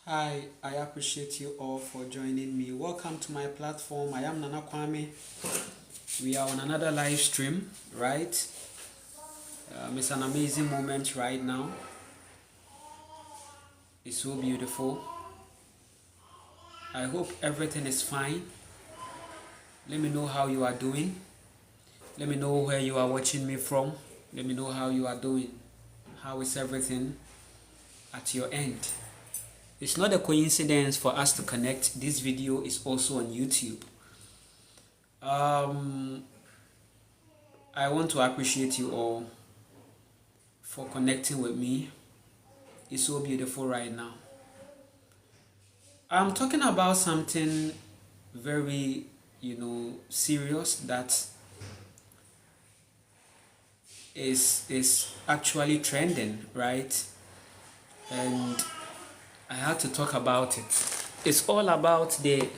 Hi, I appreciate you all for joining me. Welcome to my platform. I am Nana Kwame. We are on another live stream, right? It's an amazing moment right now. It's so beautiful. I hope everything is fine. Let me know how you are doing. Let me know where you are watching me from. Let me know how you are doing. How is everything at your end? It's not a coincidence for us to connect. This video is also on YouTube. I want to appreciate you all for connecting with me. It's so beautiful right now. I'm talking about something very, serious that is actually trending, right? And I had to talk about it. It's all about the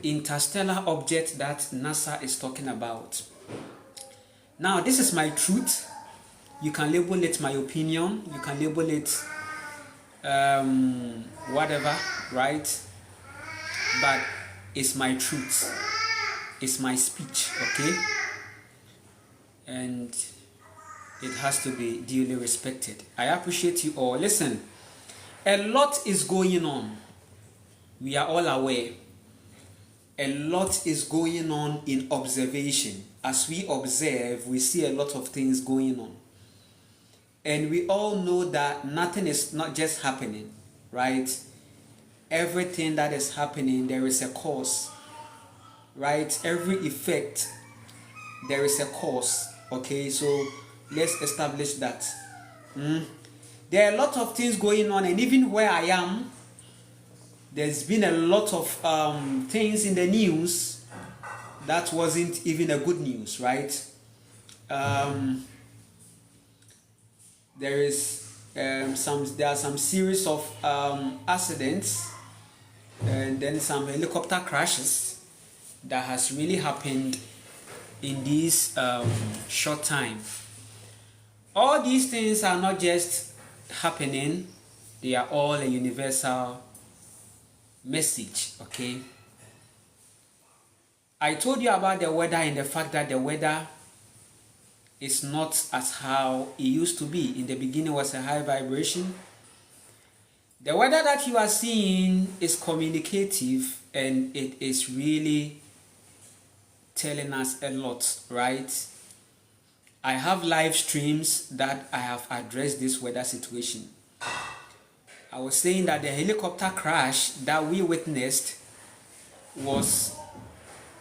interstellar object that NASA is talking about. Now, this is my truth. You can label it my opinion. You can label it whatever, right? But it's my truth. It's my speech, okay? And it has to be duly respected. I appreciate you all. Listen, a lot is going on. We are all aware. A lot is going on in observation. As we observe, we see a lot of things going on. And we all know that nothing is not just happening, right? Everything that is happening, there is a cause, right? Every effect, there is a cause, okay? So let's establish that. There are a lot of things going on, and even where I am, there's been a lot of things in the news that wasn't even a good news, right? There are some series of accidents and then some helicopter crashes that has really happened in this short time. All these things are not just happening, they are all a universal message, okay? I told you about the weather and the fact that the weather is not as how it used to be. In the beginning was a high vibration. The weather that you are seeing is communicative, and it is really telling us a lot, right? I have live streams that I have addressed this weather situation. I was saying that the helicopter crash that we witnessed was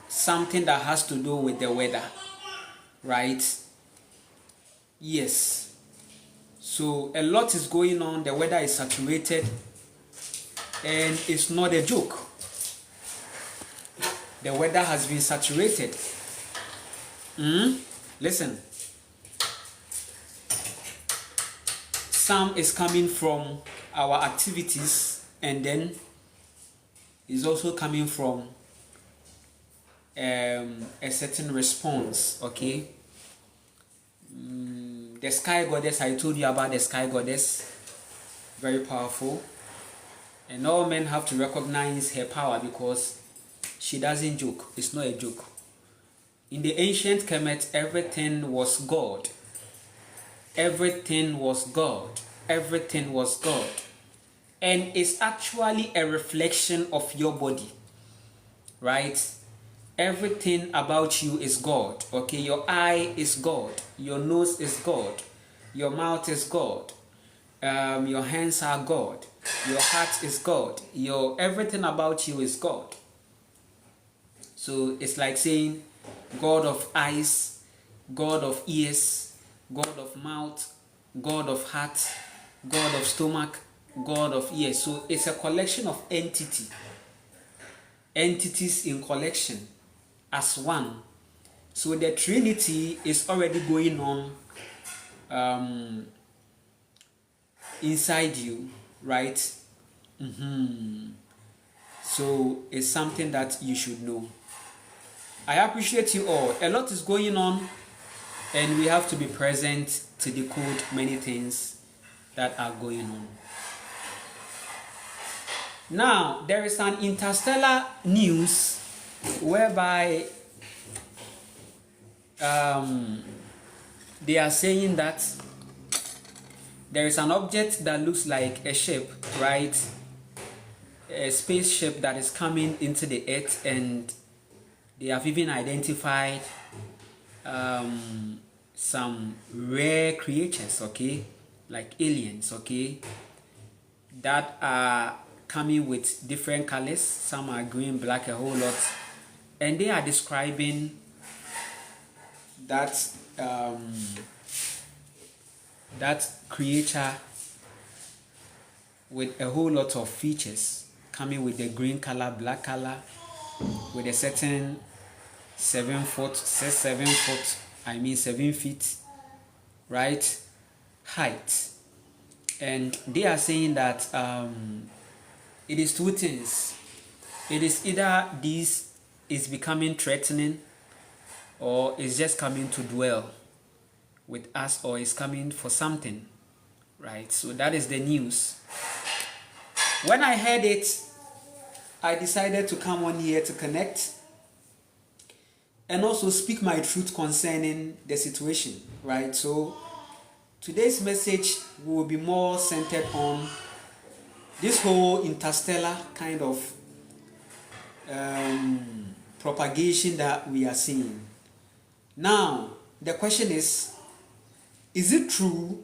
something that has to do with the weather, right? Yes. So a lot is going on. The weather is saturated, and it's not a joke. The weather has been saturated. Listen. Some is coming from our activities, and then is also coming from a certain response, okay? The sky goddess, I told you about the sky goddess, very powerful, and all men have to recognize her power because she doesn't joke. It's not a joke. In the ancient Kemet, everything was God. Everything was God. Everything was God. And it's actually a reflection of your body, right? Everything about you is God, okay? Your eye is God. Your nose is God. Your mouth is God. Your hands are God. Your heart is God. Everything about you is God. So it's like saying God of eyes, God of ears, God of mouth, God of heart, God of stomach, God of years. So it's a collection of entities in collection as one. So the Trinity is already going on inside you, right? So it's something that you should know. I appreciate you all. A lot is going on, and we have to be present to decode many things that are going on. Now, there is an interstellar news whereby they are saying that there is an object that looks like a ship, right? A spaceship that is coming into the earth, and they have even identified some rare creatures, okay, like aliens, okay, that are coming with different colors. Some are green, black, a whole lot, and they are describing that that creature with a whole lot of features, coming with the green color, black color, with a certain 7 feet, right, height. And they are saying that it is two things. It is either this is becoming threatening, or it's just coming to dwell with us, or is coming for something, right? So that is the news. When I heard it, I decided to come on here to connect and also speak my truth concerning the situation, right? So today's message will be more centered on this whole interstellar kind of propagation that we are seeing. Now, the question is it true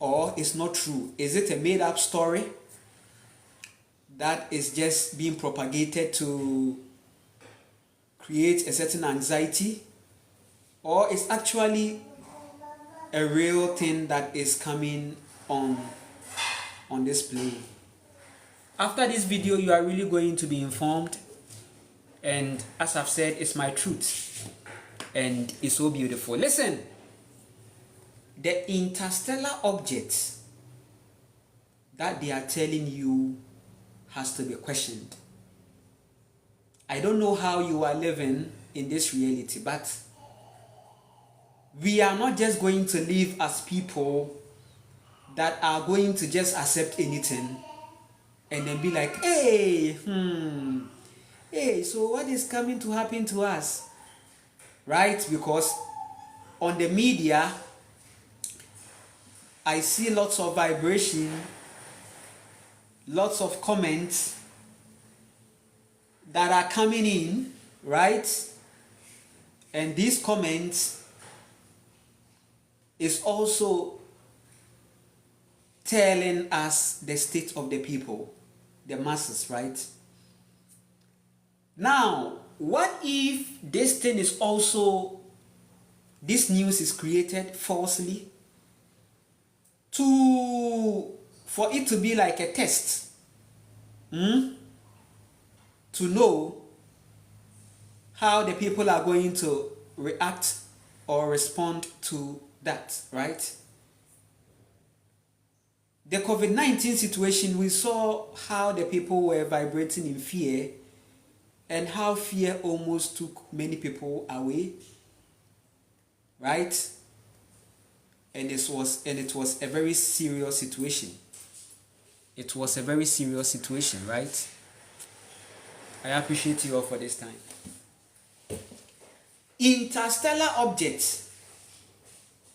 or is not true? Is it a made-up story that is just being propagated to create a certain anxiety, or is actually a real thing that is coming on display? After this video, you are really going to be informed, and as I've said, it's my truth, and it's so beautiful. Listen, the interstellar object that they are telling you has to be questioned. I don't know how you are living in this reality, but we are not just going to live as people that are going to just accept anything and then be like, hey, so what is coming to happen to us? Right? Because on the media, I see lots of vibration, lots of comments that are coming in, right? And these comments is also telling us the state of the people, the masses, right? Now, what if this thing is also, this news is created falsely for it to be like a test, to know how the people are going to react or respond to that, right? The COVID-19 situation, we saw how the people were vibrating in fear, and how fear almost took many people away, right? And it was a very serious situation. It was a very serious situation, right? I appreciate you all for this time. Interstellar objects.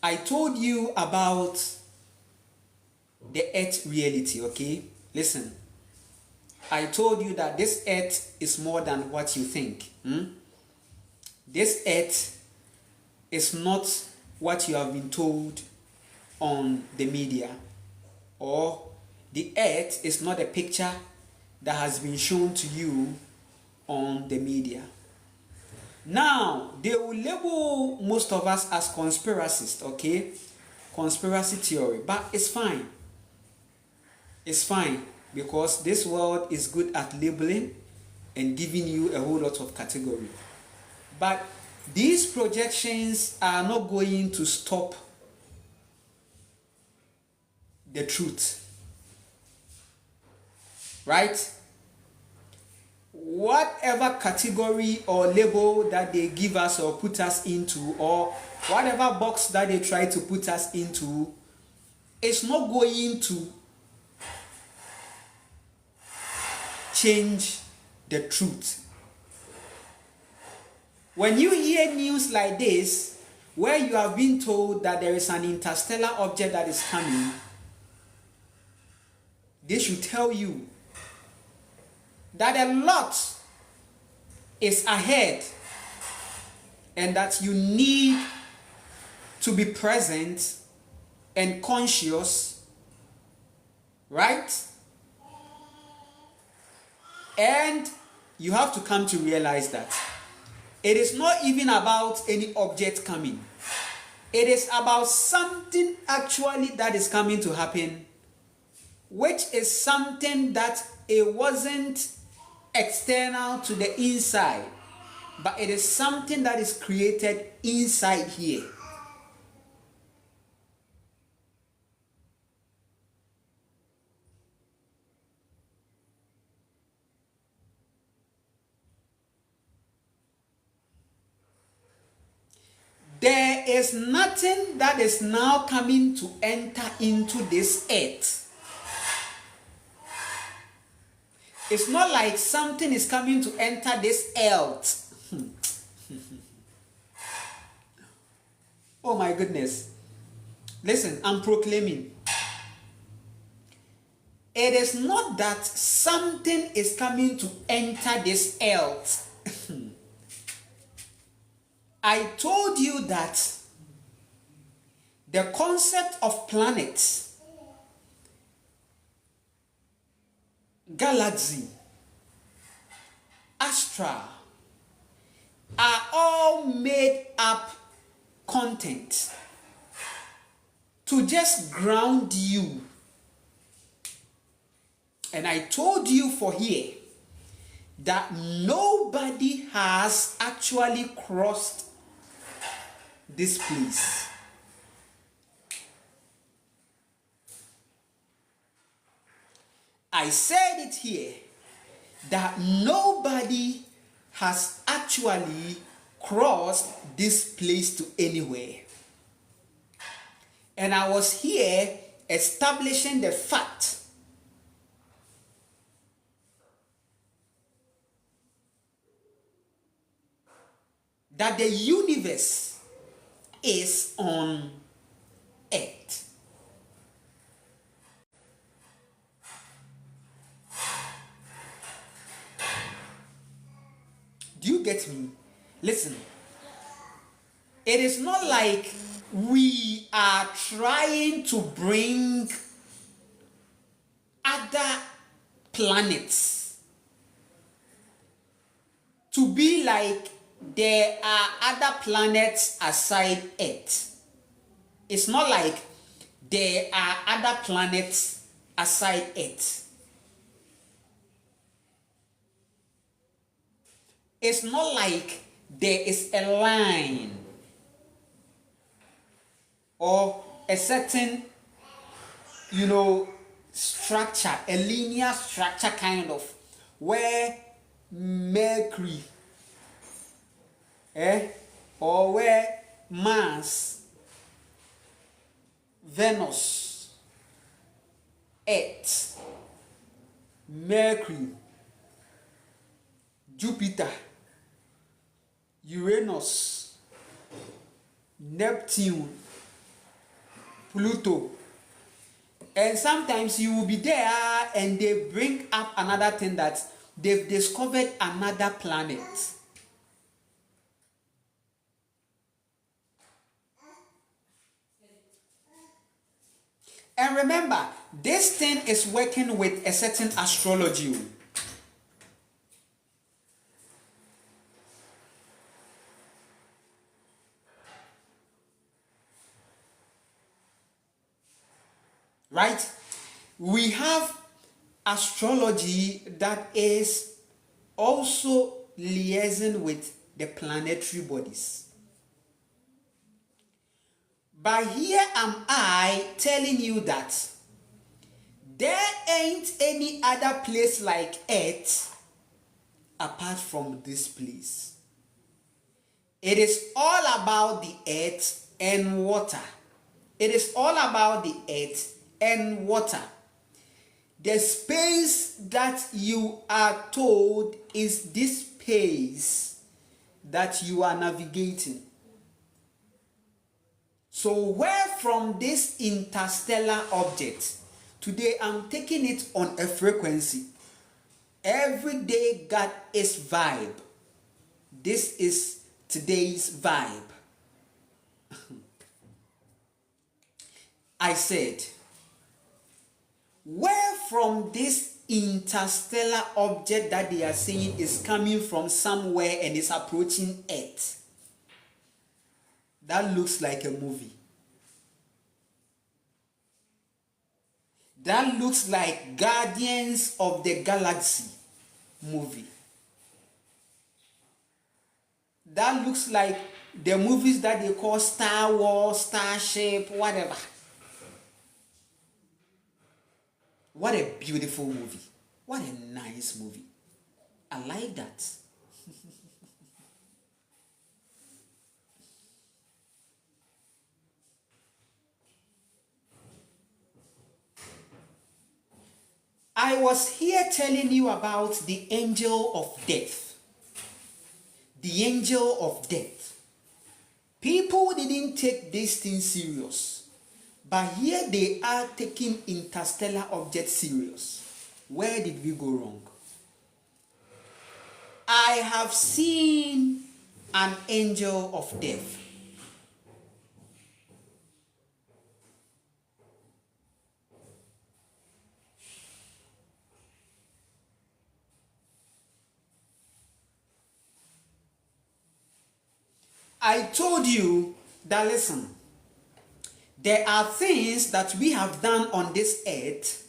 I told you about the Earth reality, okay? Listen. I told you that this Earth is more than what you think. This Earth is not what you have been told on the media, or the Earth is not a picture that has been shown to you on the media. Now, they will label most of us as conspiracists, okay? Conspiracy theory, but it's fine. It's fine because this world is good at labeling and giving you a whole lot of category. But these projections are not going to stop the truth. Right? Whatever category or label that they give us or put us into, or whatever box that they try to put us into, it's not going to change the truth. When you hear news like this, where you have been told that there is an interstellar object that is coming, they should tell you that a lot is ahead and that you need to be present and conscious, right? And you have to come to realize that it is not even about any object coming. It is about something actually that is coming to happen, which is something that it wasn't external to the inside, but it is something that is created inside here. There is nothing that is now coming to enter into this earth. It's not like something is coming to enter this earth. Oh my goodness. Listen, I'm proclaiming. It is not that something is coming to enter this earth. I told you that the concept of planets, galaxy, astral are all made up content to just ground you. And I told you for here that nobody has actually crossed this place. I said it here that nobody has actually crossed this place to anywhere. And I was here establishing the fact that the universe is on earth. Do you get me? Listen, it is not like we are trying to bring other planets to be like there are other planets aside Earth. It's not like there are other planets aside Earth. It's not like there is a line or a certain, structure, a linear structure kind of, where Mercury, or where Mars, Venus, Earth, Mercury, Jupiter, Uranus, Neptune, Pluto. And sometimes you will be there and they bring up another thing that they've discovered another planet. And remember, this thing is working with a certain astrology. Right? we have astrology that is also liaising with the planetary bodies. But here am I telling you that there ain't any other place like Earth apart from this place. It is all about the earth and water. It is all about the earth and water. The space that you are told is this space that you are navigating. So where from this interstellar object, today I'm taking it on a frequency. Every day got its vibe. This is today's vibe. I said, where from this interstellar object that they are saying is coming from somewhere and is approaching Earth, that looks like a movie. That looks like Guardians of the Galaxy movie. That looks like the movies that they call Star Wars, Starship, whatever. What a beautiful movie. What a nice movie. I like that. I was here telling you about the angel of death. The angel of death. People didn't take these things serious. But here they are taking interstellar objects serious. Where did we go wrong? I have seen an angel of death. I told you that, listen, there are things that we have done on this earth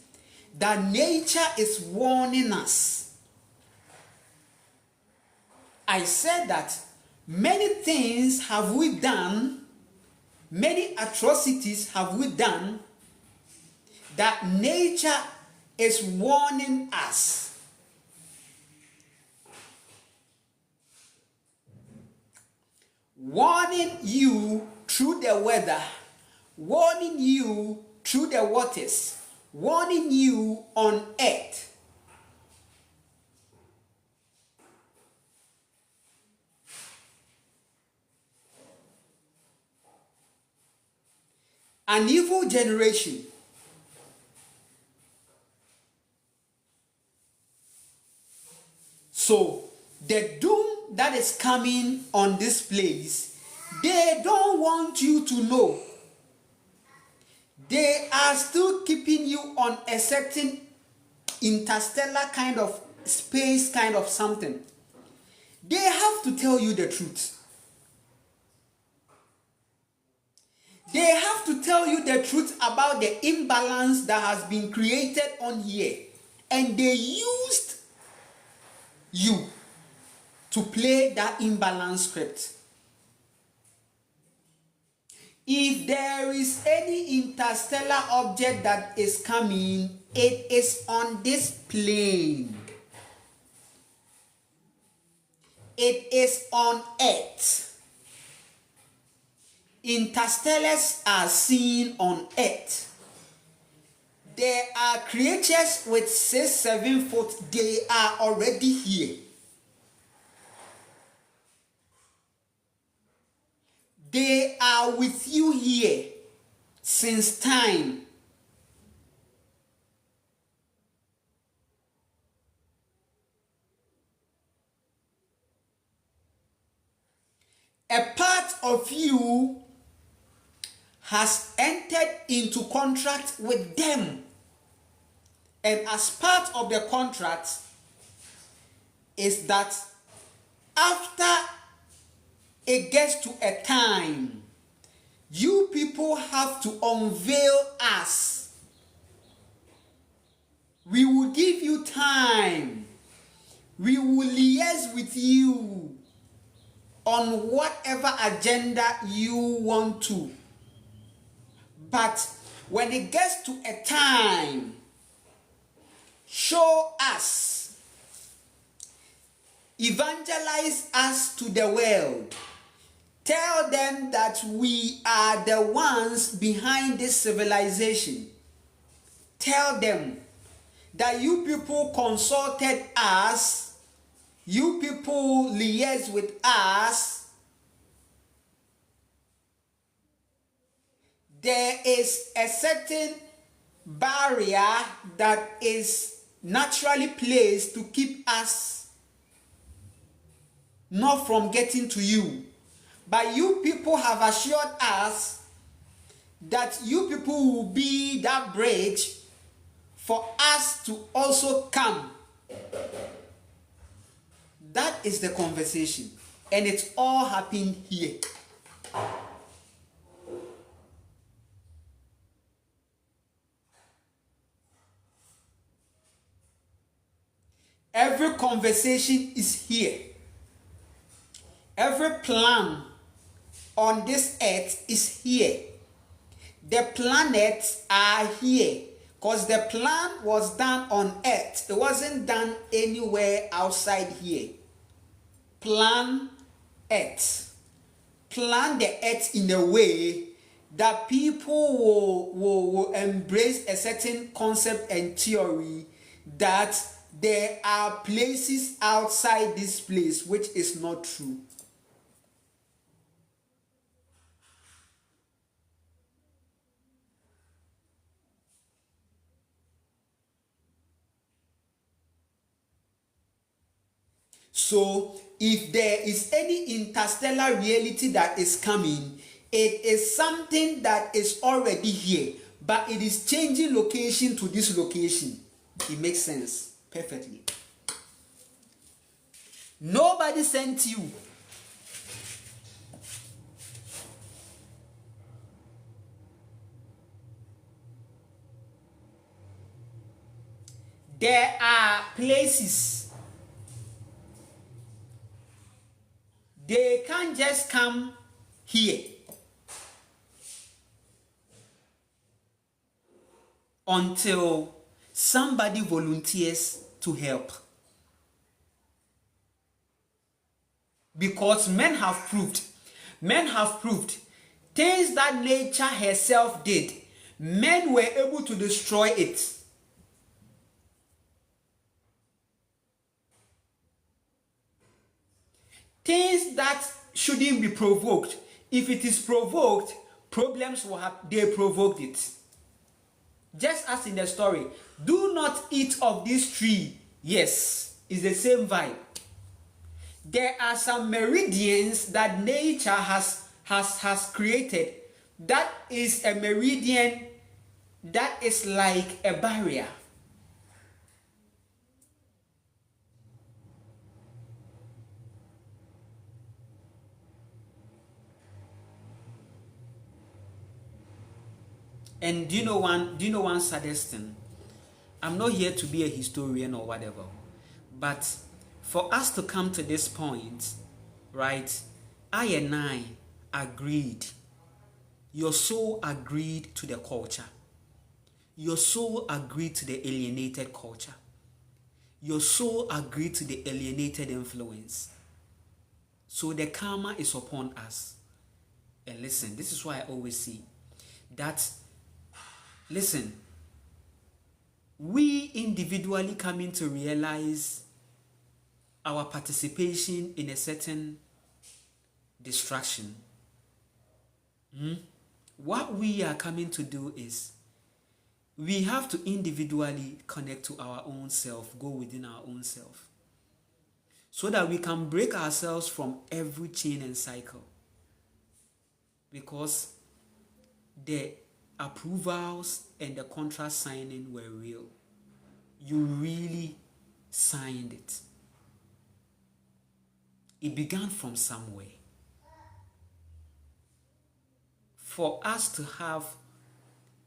that nature is warning us. I said that many things have we done, many atrocities have we done, that nature is warning us. Warning you through the weather, warning you through the waters, warning you on earth. An evil generation. So, the doom that is coming on this place, they don't want you to know. They are still keeping you on a certain interstellar kind of space, kind of something. They have to tell you the truth. They have to tell you the truth about the imbalance that has been created on here. And they used you to play that imbalance script. If there is any interstellar object that is coming, it is on this plane. It is on Earth. Interstellars are seen on Earth. There are creatures with 6-7 foot. They are already here. They are with you here since time. A part of you has entered into contract with them. And as part of the contract is that after it gets to a time, you people have to unveil us. We will give you time. We will liaise with you on whatever agenda you want to. But when it gets to a time, show us, evangelize us to the world. Tell them that we are the ones behind this civilization. Tell them that you people consulted us, you people liaised with us. There is a certain barrier that is naturally placed to keep us not from getting to you. But you people have assured us that you people will be that bridge for us to also come. That is the conversation. And it's all happening here. Every conversation is here. Every plan on this earth is here. The planets are here because the plan was done on earth. It wasn't done anywhere outside here. Plan earth. Plan the earth in a way that people will embrace a certain concept and theory that there are places outside this place, which is not true. So, if there is any interstellar reality that is coming, it is something that is already here, but it is changing location to this location. It makes sense perfectly. Nobody sent you. There are places. They can't just come here until somebody volunteers to help. Because men have proved things that nature herself did, men were able to destroy it. Things that shouldn't be provoked, if it is provoked, problems will happen. They provoked it. Just as in the story, do not eat of this tree. Yes, it's the same vibe. There are some meridians that nature has created. That is a meridian that is like a barrier. And do you know one saddest thing? I'm not here to be a historian or whatever, but for us to come to this point, right? I and I agreed. Your soul agreed to the culture. Your soul agreed to the alienated culture. Your soul agreed to the alienated influence. So the karma is upon us. And listen, this is why I always say that, listen, we individually coming to realize our participation in a certain distraction. What we are coming to do is we have to individually connect to our own self, go within our own self, so that we can break ourselves from every chain and cycle. Because the approvals and the contract signing were real. You really signed it. It began from somewhere. For us to have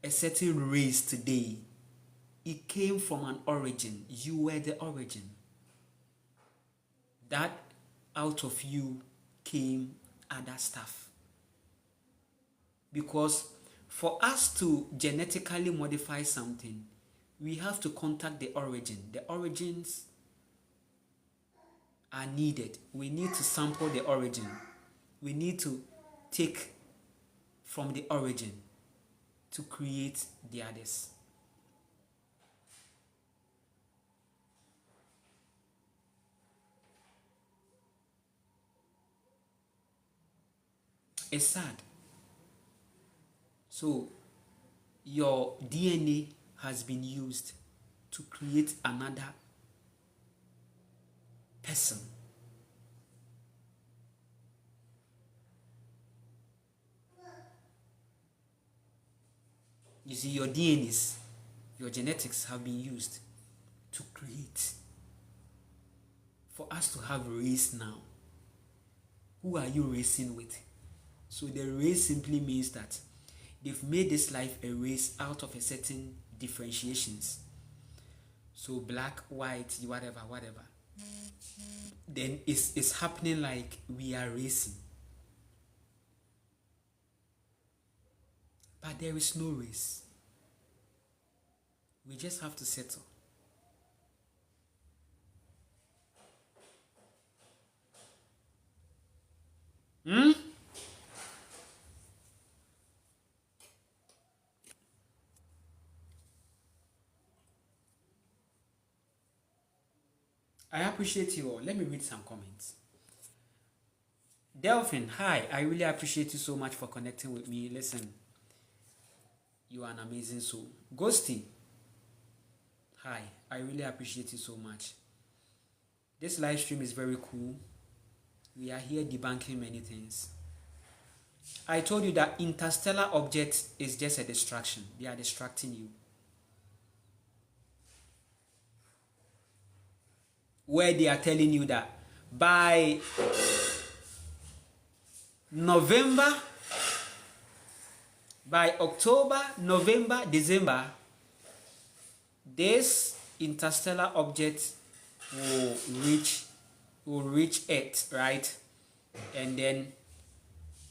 a certain race today, it came from an origin. You were the origin. That out of you came other stuff. Because for us to genetically modify something, we have to contact the origin. The origins are needed. We need to sample the origin. We need to take from the origin to create the others. It's sad. So your DNA has been used to create another person. You see, your DNAs, your genetics have been used to create. For us to have race now, who are you racing with? So the race simply means that they've made this life a race out of a certain differentiations. So black, white, whatever. Then it's happening like we are racing. But there is no race. We just have to settle. I appreciate you all. Let me read some comments. Delphin, hi. I really appreciate you so much for connecting with me. Listen, you are an amazing soul. Ghosty, hi. I really appreciate you so much. This live stream is very cool. We are here debunking many things. I told you that interstellar object is just a distraction. They are distracting you. Where they are telling you that by November, by October, November, December, this interstellar object will reach Earth, right? And then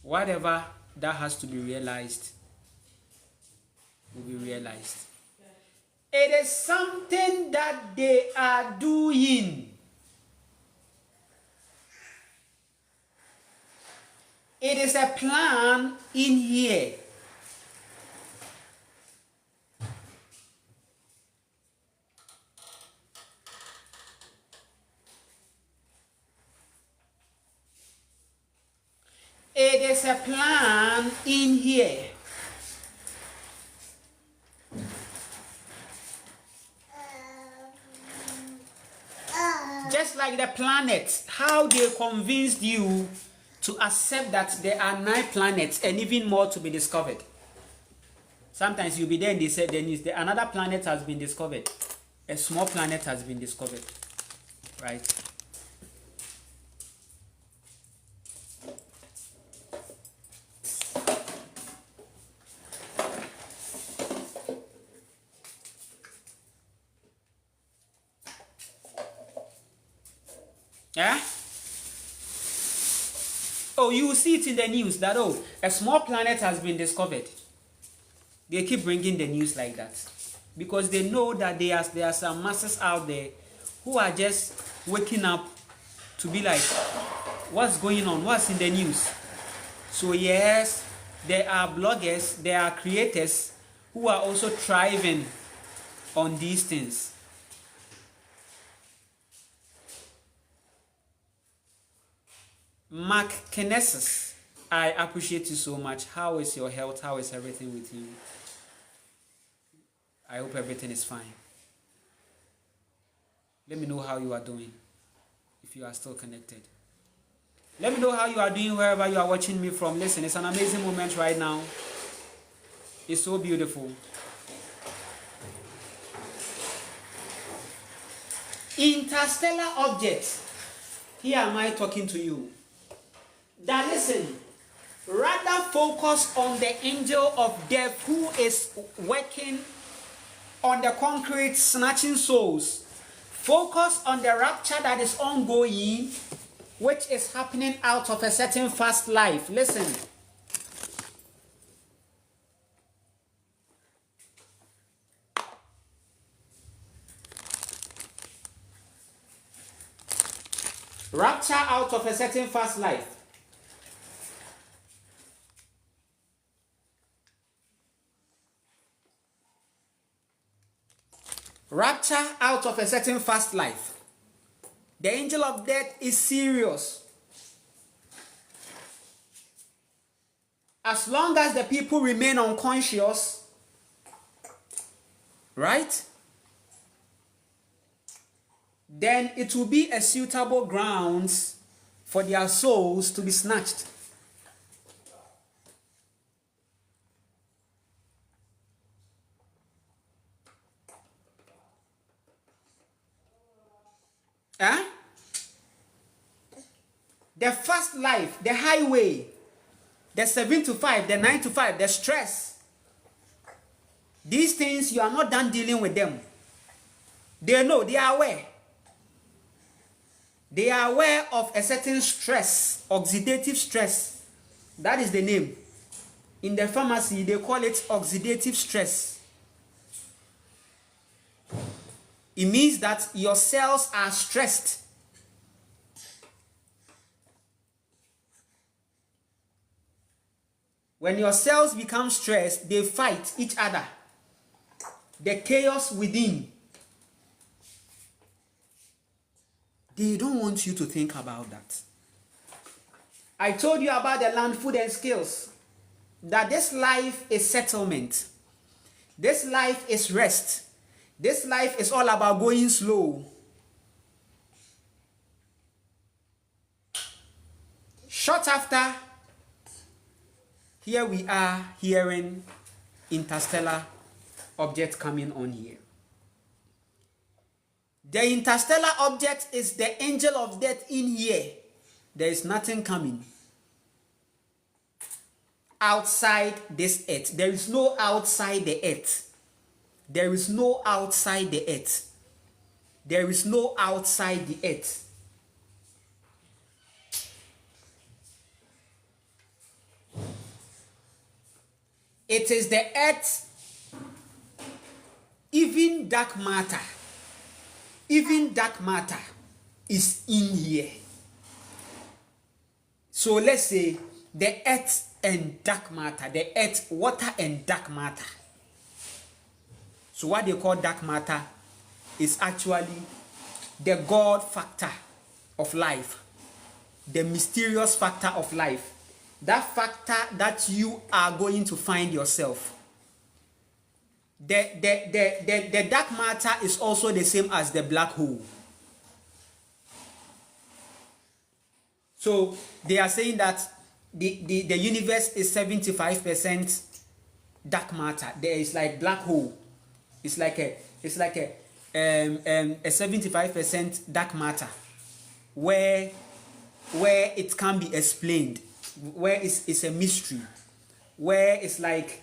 whatever that has to be realized will be realized. It is something that they are doing. It is a plan in here. It is a plan in here. Just like the planets, how they convinced you to accept that there are 9 planets and even more to be discovered. Sometimes you'll be there and they say another planet has been discovered. A small planet has been discovered. Right? Yeah? Oh, you will see it in the news that, oh, a small planet has been discovered. They keep bringing the news like that. Because they know that there are some masses out there who are just waking up to be like, what's going on? What's in the news? So yes, there are bloggers, there are creators who are also thriving on these things. Mark Kinesis, I appreciate you so much. How is your health? How is everything with you? I hope everything is fine. Let me know how you are doing, if you are still connected. Let me know how you are doing wherever you are watching me from. Listen, it's an amazing moment right now. It's so beautiful. Interstellar objects. Here am I talking to you. That listen, rather focus on the angel of death who is working on the concrete snatching souls. Focus on the rapture that is ongoing, which is happening out of a certain fast life. Listen. Rapture out of a certain fast life. Rapture out of a certain fast life. The angel of death is serious. As long as the people remain unconscious, right? Then it will be a suitable grounds for their souls to be snatched. Huh? The fast life, the highway, the 7 to 5, the 9 to 5, the stress. These things, you are not done dealing with them. They know, they are aware. They are aware of a certain stress, oxidative stress. That is the name. In the pharmacy, they call it oxidative stress. It means that your cells are stressed. When your cells become stressed, they fight each other. The chaos within. They don't want you to think about that. I told you about the land, food, and skills. That this life is settlement. This life is rest. This life is all about going slow. Short after, here we are hearing interstellar objects coming on here. The interstellar object is the angel of death in here. There is nothing coming outside this earth. There is no outside the earth. There is no outside the earth. There is no outside the earth. It is the earth, even dark matter. Even dark matter is in here. So let's say the earth and dark matter, the earth, water and dark matter. So what they call dark matter is actually the God factor of life, the mysterious factor of life, that factor that you are going to find yourself. The dark matter is also the same as the black hole. So they are saying that the universe is 75% dark matter. There is like black hole. It's like a 75% dark matter where it can be explained, where it's a mystery, where it's like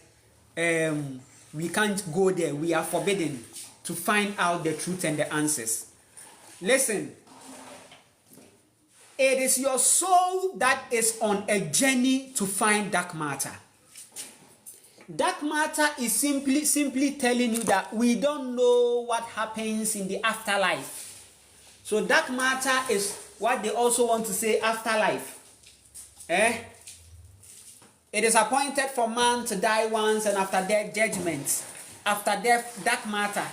we can't go there. We are forbidden to find out the truth and the answers. Listen, it is your soul that is on a journey to find dark matter. Dark matter is simply telling you that we don't know what happens in the afterlife. So dark matter is what they also want to say afterlife. It is appointed for man to die once, and after death, judgment. After death, dark matter.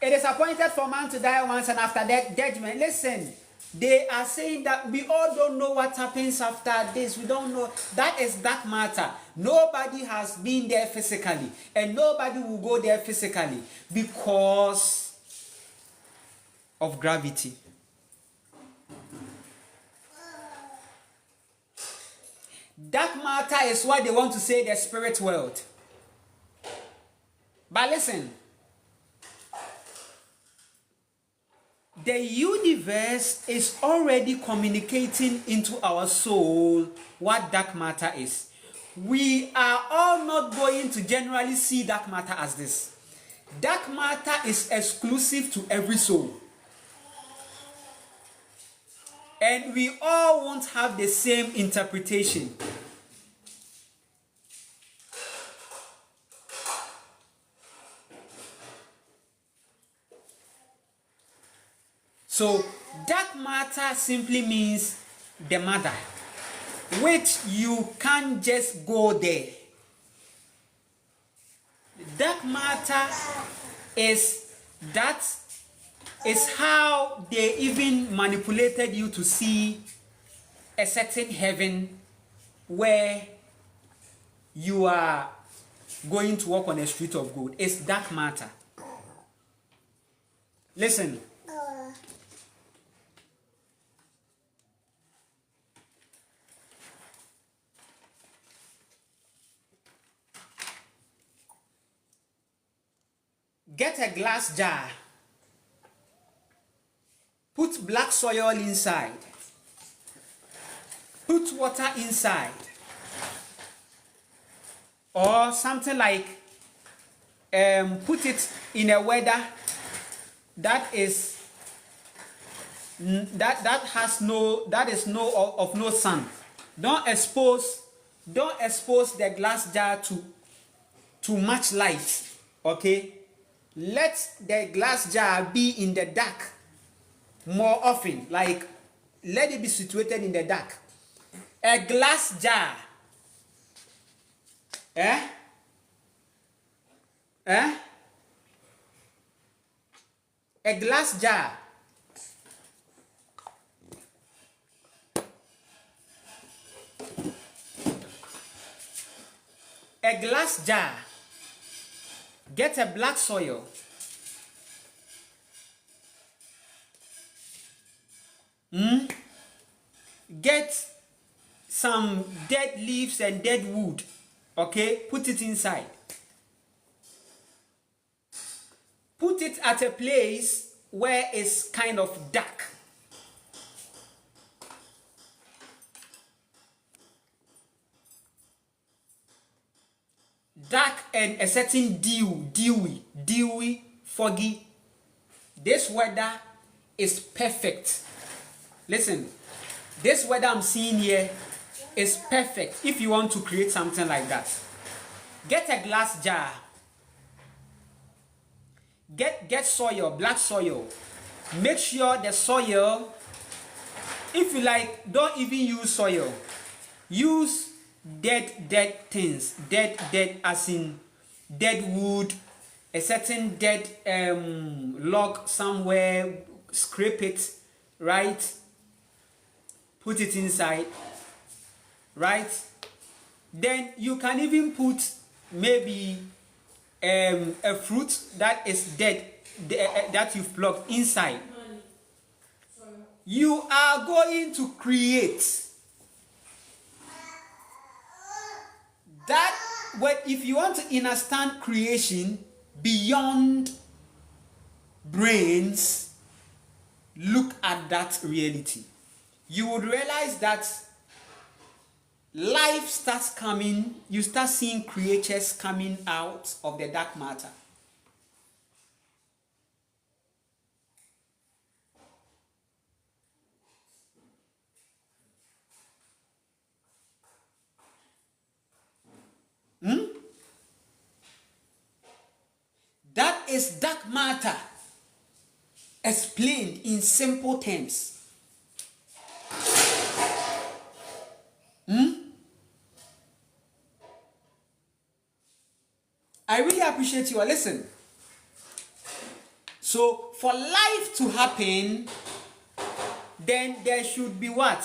It is appointed for man to die once, and after that, judgment. Listen, they are saying that we all don't know what happens after this. We don't know. That is dark matter. Nobody has been there physically, and nobody will go there physically because of gravity. Dark matter is what they want to say the spirit world. But listen, the universe is already communicating into our soul what dark matter is. We are all not going to generally see dark matter as this. Dark matter is exclusive to every soul. And we all won't have the same interpretation. So, dark matter simply means the mother, which you can't just go there. Dark matter is how they even manipulated you to see a certain heaven where you are going to walk on a street of gold. It's dark matter. Listen. Get a glass jar. Put black soil inside. Put water inside. Or something like put it in a weather that is of no sun. Don't expose the glass jar to much light. Okay? Let the glass jar be in the dark more often. Like, let it be situated in the dark. A glass jar. A glass jar. A glass jar. Get a black soil. Get some dead leaves and dead wood. Okay, put it inside. Put it at a place where it's kind of dark. Dark and a certain dewy, foggy. This weather is perfect. Listen, this weather I'm seeing here is perfect if you want to create something like that. Get a glass jar. Get soil, black soil. Make sure the soil, if you like, don't even use soil. Use dead things. Dead as in dead wood, a certain dead log somewhere. Scrape it, right? Put it inside, right? Then you can even put maybe a fruit that is dead, that you've plucked inside. You are going to create that. If you want to understand creation beyond brains, look at that reality. You would realize that life starts coming, you start seeing creatures coming out of the dark matter. That is dark matter explained in simple terms. I really appreciate you. Listen. So for life to happen, then there should be what?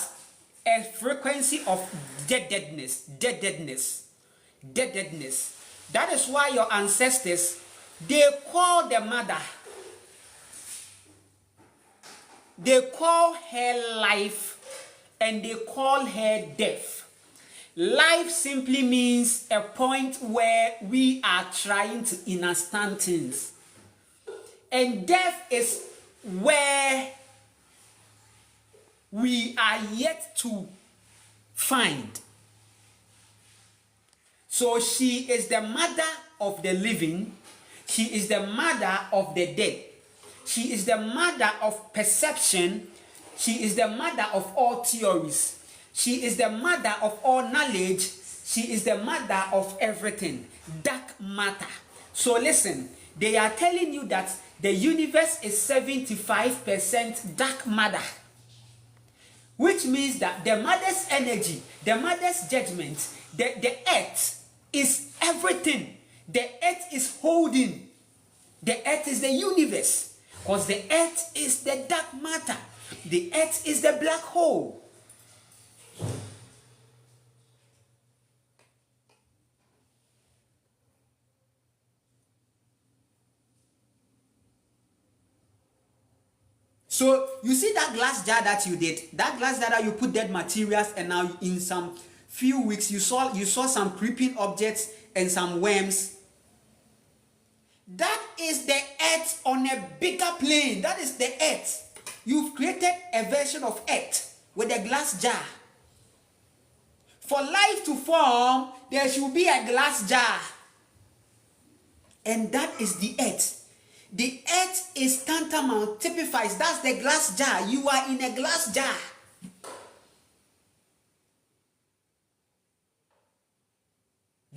A frequency of deadness. That is why your ancestors, they call the mother, they call her life, and they call her death. Life simply means a point where we are trying to understand things. And death is where we are yet to find. So she is the mother of the living. She is the mother of the dead. She is the mother of perception. She is the mother of all theories. She is the mother of all knowledge. She is the mother of everything. Dark matter. So listen, they are telling you that the universe is 75% dark matter. Which means that the mother's energy, the mother's judgment, the earth is everything. The earth is holding. The earth is the universe. Because the earth is the dark matter. The earth is the black hole. So you see that glass jar that you did, that glass jar that you put dead materials, and now in some few weeks you saw some creeping objects and some worms. That is the earth on a bigger plane. That is the earth. You've created a version of earth with a glass jar. For life to form, there should be a glass jar. And that is the earth. The earth is tantamount, typifies, that's the glass jar. You are in a glass jar.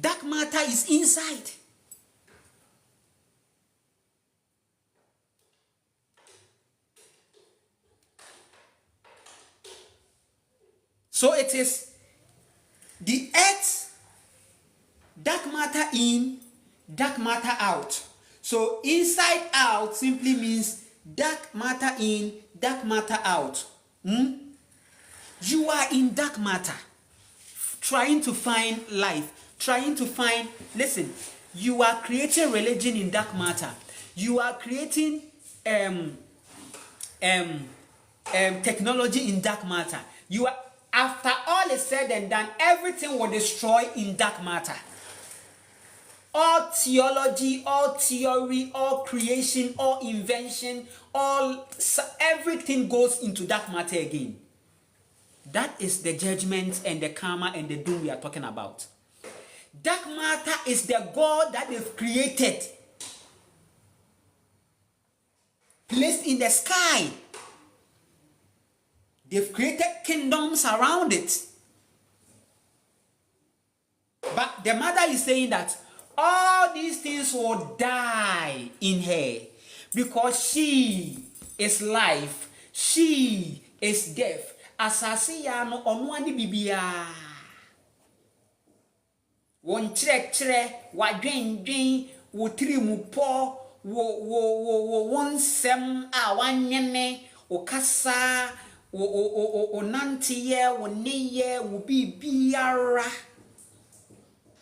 Dark matter is inside. So it is the earth, dark matter in, dark matter out. So inside out simply means dark matter in, dark matter out. You are in dark matter, trying to find life, trying to find, listen, you are creating religion in dark matter. You are creating technology in dark matter. You are, after all is said and done, everything will destroy in dark matter. All theology, all theory, all creation, all invention, everything goes into dark matter again. That is the judgment and the karma and the doom we are talking about. Dark matter is the God that they've created, placed in the sky. They've created kingdoms around it. But the mother is saying that all these things will die in her because she is life, she is death. Asasi ya no onwani bibia. Won chere wadwen wo tiri mu po wo wonsem a wanyene wo kasa wo nantiye wo niye wo bibiara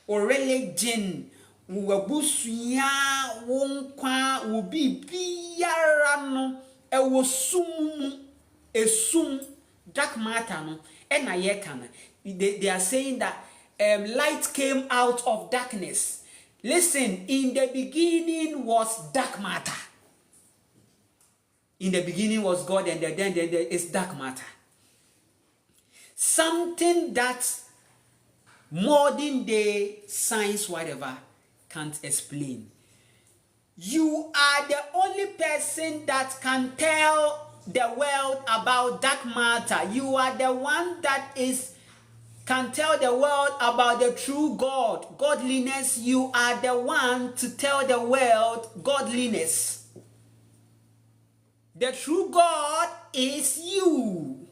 o religion wo busuya wo nkwa wo bibiara no e wo sum esum dark matter no e na ye kana. They are saying that light came out of darkness. Listen, in the beginning was dark matter. In the beginning was God, and then there is dark matter. Something that modern day science, whatever, can't explain. You are the only person that can tell the world about dark matter. You are the one that can tell the world about the true God, godliness. You are the one to tell the world godliness. The true God is you.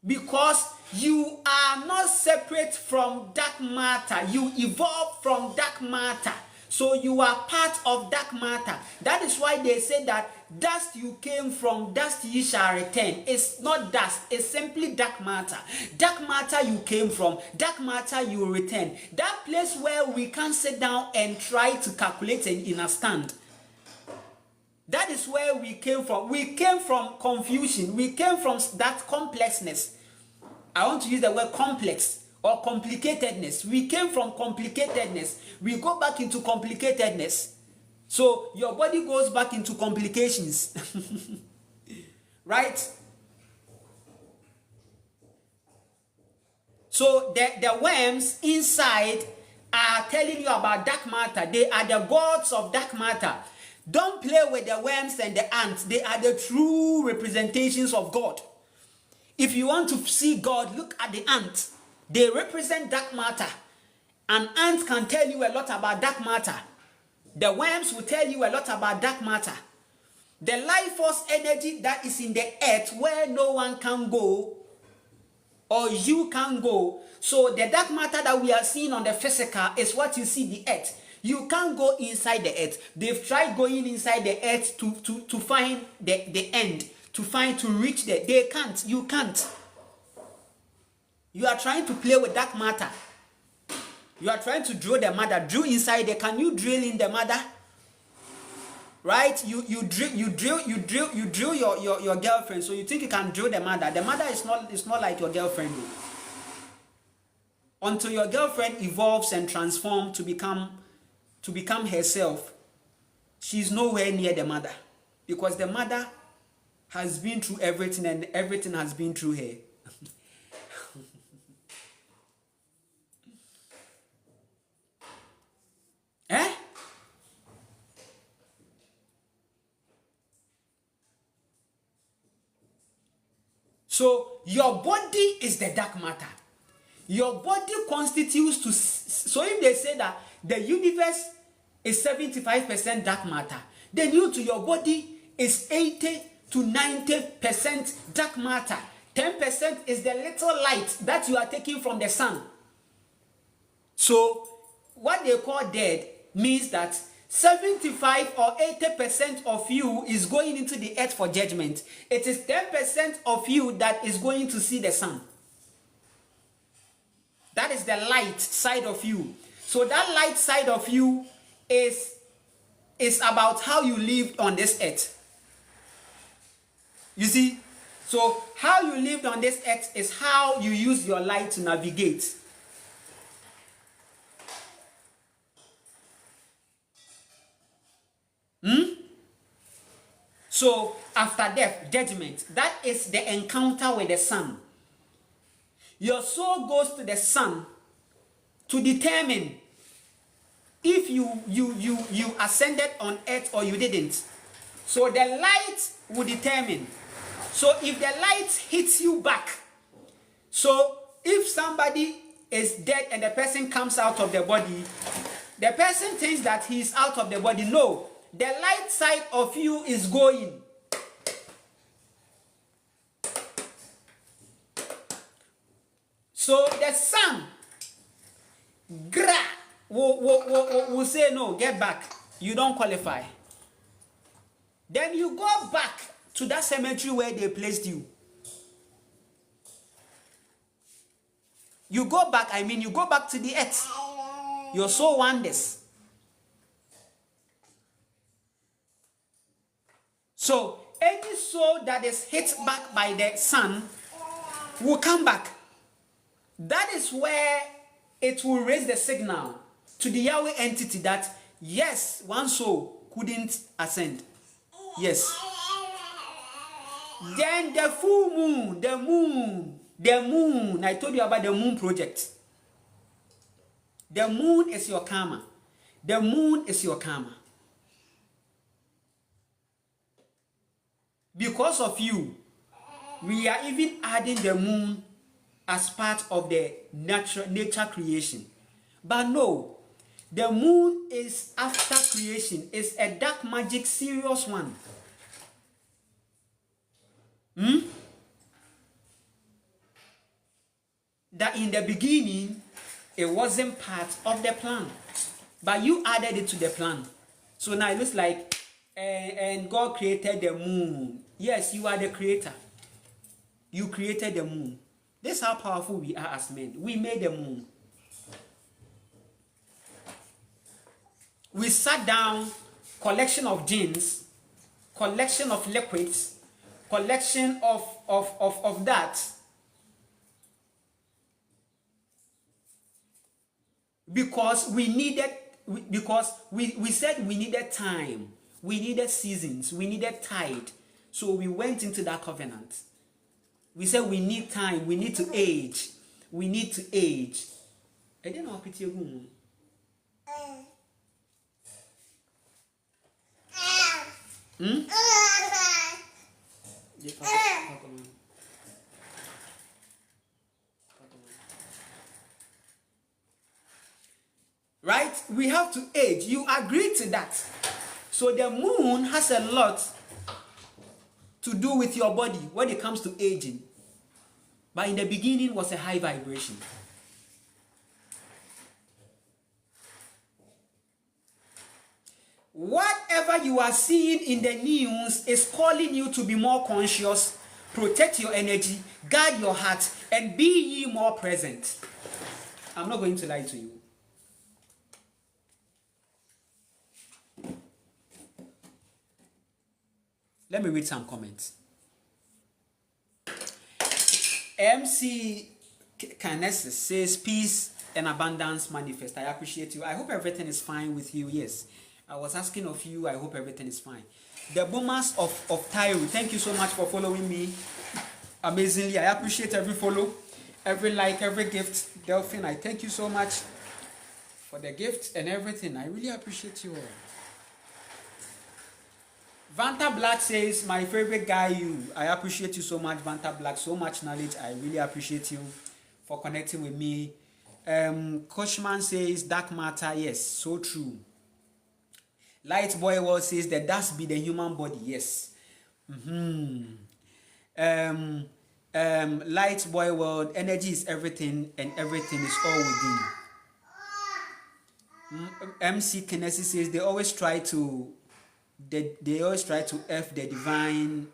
Because you are not separate from dark matter. You evolved from dark matter. So you are part of dark matter. That is why they say that dust you came from, dust ye shall return. It's not dust, it's simply dark matter. Dark matter you came from, dark matter you will return. That place where we can sit down and try to calculate and understand. That is where we came from. We came from confusion. We came from that complexness. I want to use the word complex or complicatedness. We came from complicatedness. We go back into complicatedness. So your body goes back into complications. Right? So the worms inside are telling you about dark matter. They are the gods of dark matter. Don't play with the worms and the ants. They are the true representations of God. If you want to see God, look at the ant. They represent dark matter. An ant can tell you a lot about dark matter. The worms will tell you a lot about dark matter. The life force energy that is in the earth where no one can go or you can go. So the dark matter that we are seeing on the physical is what you see the earth. You can't go inside the earth. They've tried going inside the earth to find the end, to reach the. They can't. You can't. You are trying to play with dark matter. You are trying to drill the mother. Drill inside there. Can you drill in the mother? Right? You drill your girlfriend. So you think you can drill the mother. The mother is not like your girlfriend. Until your girlfriend evolves and transforms to become herself, she's nowhere near the mother. Because the mother has been through everything and everything has been through her. Eh? So your body is the dark matter. Your body constitutes to. So if they say that the universe is 75% dark matter, then your body is 80 to 90% dark matter. 10% is the little light that you are taking from the sun. So what they call dead means that 75 or 80% of you is going into the earth for judgment. It is 10% of you that is going to see the sun. That is the light side of you. So that light side of you is about how you lived on this earth. You see? So how you lived on this earth is how you use your light to navigate. So after death, judgment, that is the encounter with the sun. Your soul goes to the sun to determine if you ascended on earth or you didn't. So the light will determine. So if the light hits you back, so if somebody is dead and the person comes out of the body, the person thinks that he is out of the body. No, the light side of you is going. So the sun will say, no, get back. You don't qualify. Then you go back to that cemetery where they placed you. You go back to the earth. Your soul wanders. So any soul that is hit back by the sun will come back. That is where it will raise the signal to the Yahweh entity that yes, one soul couldn't ascend. Yes. Then the full moon, the moon, I told you about the moon project. The moon is your karma. The moon is your karma. Because of you, we are even adding the moon as part of the nature creation. But no, the moon is after creation. It's a dark magic, serious one. That in the beginning, it wasn't part of the plan. But you added it to the plan. So now it looks like, and God created the moon. Yes, you are the creator. You created the moon. This is how powerful we are as men. We made the moon. We sat down, collection of genes, collection of liquids, collection of that. because we said we needed time, we needed seasons, we needed tide. So we went into that covenant. We said we need time, we need to age. We need to age. I didn't know pity you. Right? We have to age. You agree to that. So the moon has a lot to do with your body when it comes to aging. But in the beginning was a high vibration. Whatever you are seeing in the news is calling you to be more conscious, protect your energy, guard your heart, and be ye more present. I'm not going to lie to you. Let me read some comments. MC Kinesis says, peace and abundance manifest. I appreciate you. I hope everything is fine with you. Yes. I was asking of you. I hope everything is fine. The Boomers of Tyre, thank you so much for following me. Amazingly. I appreciate every follow, every like, every gift. Delphine, I thank you so much for the gift and everything. I really appreciate you all. Vanta Black says, my favorite guy, you. I appreciate you so much, Vanta Black. So much knowledge. I really appreciate you for connecting with me. Koshman says, dark matter. Yes, so true. Light Boy World says, the dust be the human body. Yes. Light Boy World, energy is everything and everything is all within. MC Kinesis says, they always try to F the divine.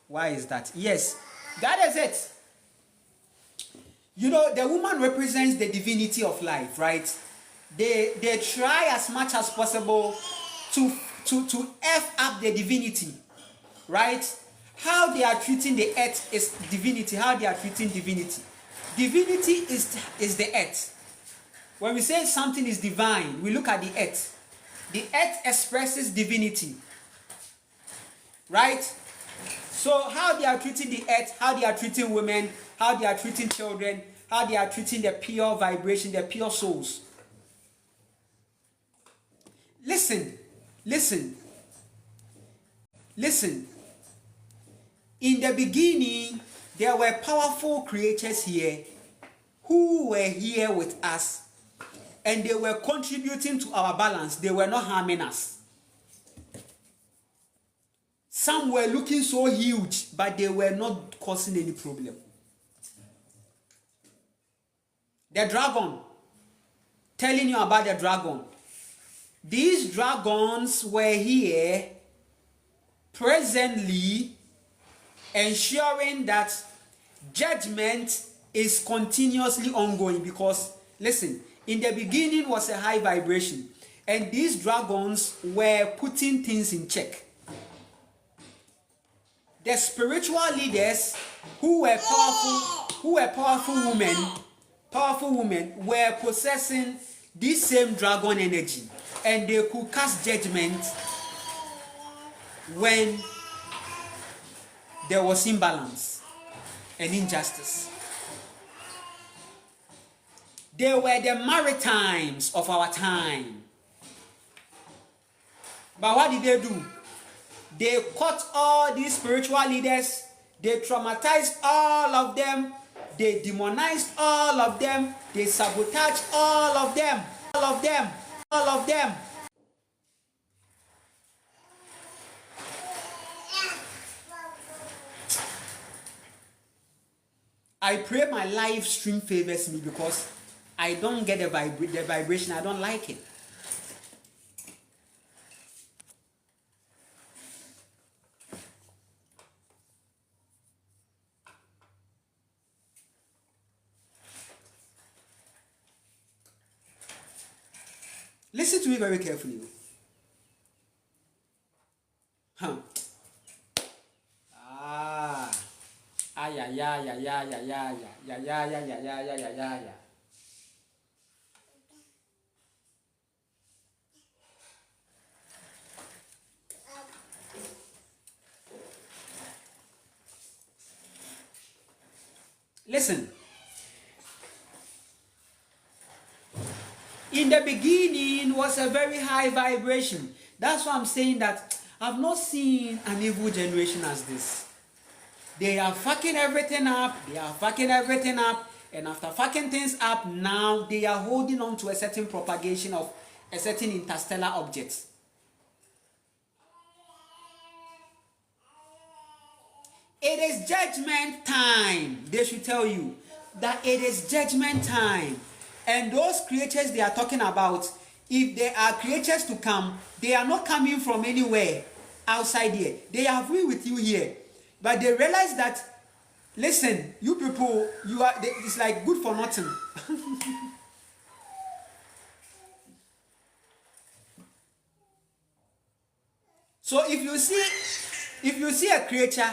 Why is that? Yes, that is it. You know, the woman represents the divinity of life, right? They try as much as possible to F up the divinity, right? How they are treating the earth is divinity. How they are treating divinity. Divinity is the earth. When we say something is divine, we look at the earth. The earth expresses divinity, right? So how they are treating the earth, how they are treating women, how they are treating children, how they are treating the pure vibration, the pure souls. Listen. In the beginning, there were powerful creatures here who were here with us. And they were contributing to our balance. They were not harming us. Some were looking so huge, but they were not causing any problem. The dragon. Telling you about the dragon. These dragons were here presently ensuring that judgment is continuously ongoing. Because, listen, in the beginning was a high vibration, and these dragons were putting things in check. The spiritual leaders who were powerful women were possessing this same dragon energy, and they could cast judgment when there was imbalance and injustice. They were the Maritimes of our time. But what did they do? They caught all these spiritual leaders. They traumatized all of them. They demonized all of them. They sabotaged all of them. All of them. All of them. I pray my live stream favors me because I don't get the vibration. I don't like it. Listen to me very carefully. Listen. In the beginning was a very high vibration. That's why I'm saying that I've not seen an evil generation as this. They are fucking everything up. And after fucking things up, now they are holding on to a certain propagation of a certain interstellar object. It is judgment time. They should tell you that it is judgment time. And those creatures they are talking about, if they are creatures to come, they are not coming from anywhere outside here. They have been with you here. But they realize that, listen, you people, it's like good for nothing. So if you see a creature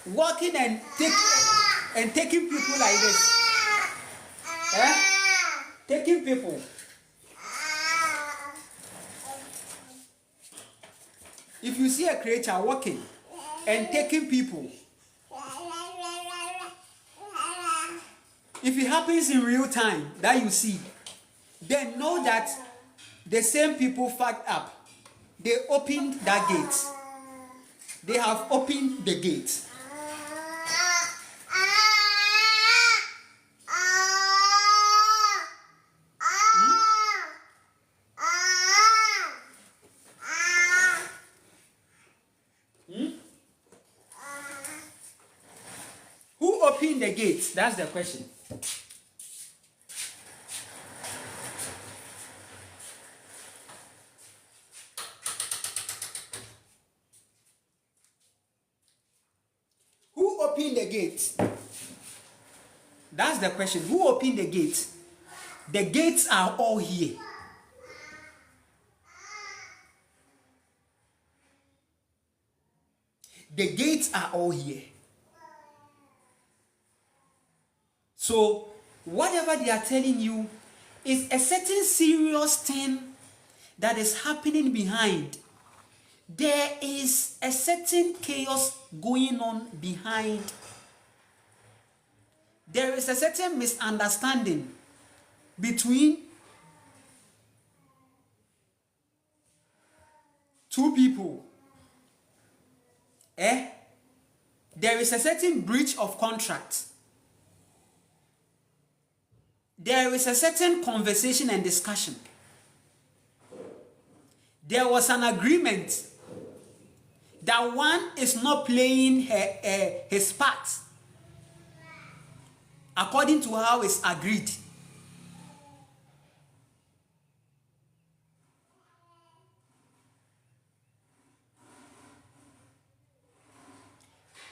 walking and taking people like this, taking people. If you see a creature walking and taking people, if it happens in real time that you see, then know that the same people fucked up. They opened that gate. They have opened the gate. Who opened the gate? That's the question. Who opened the gate? That's the question. Who opened the gate? The gates are all here. The gates are all here. So, whatever they are telling you is a certain serious thing that is happening behind. There is a certain chaos going on behind. There is a certain misunderstanding between two people. There is a certain breach of contract. There is a certain conversation and discussion. There was an agreement that one is not playing his part according to how it's agreed.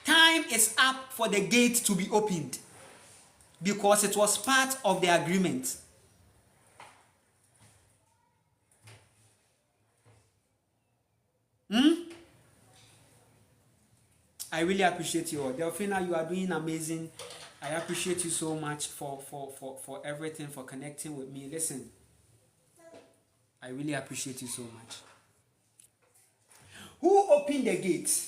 Time is up for the gate to be opened because it was part of the agreement. I really appreciate you all. Delphina, you are doing amazing. I appreciate you so much for everything, for connecting with me. Listen, I really appreciate you so much. Who opened the gate?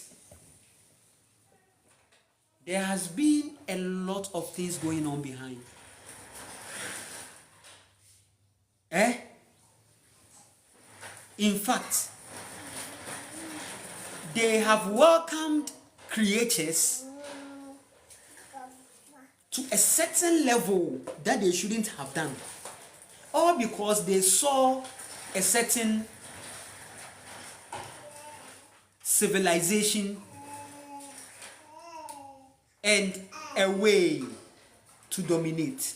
There has been a lot of things going on behind. In fact, they have welcomed creatures to a certain level that they shouldn't have done. All because they saw a certain civilization and a way to dominate.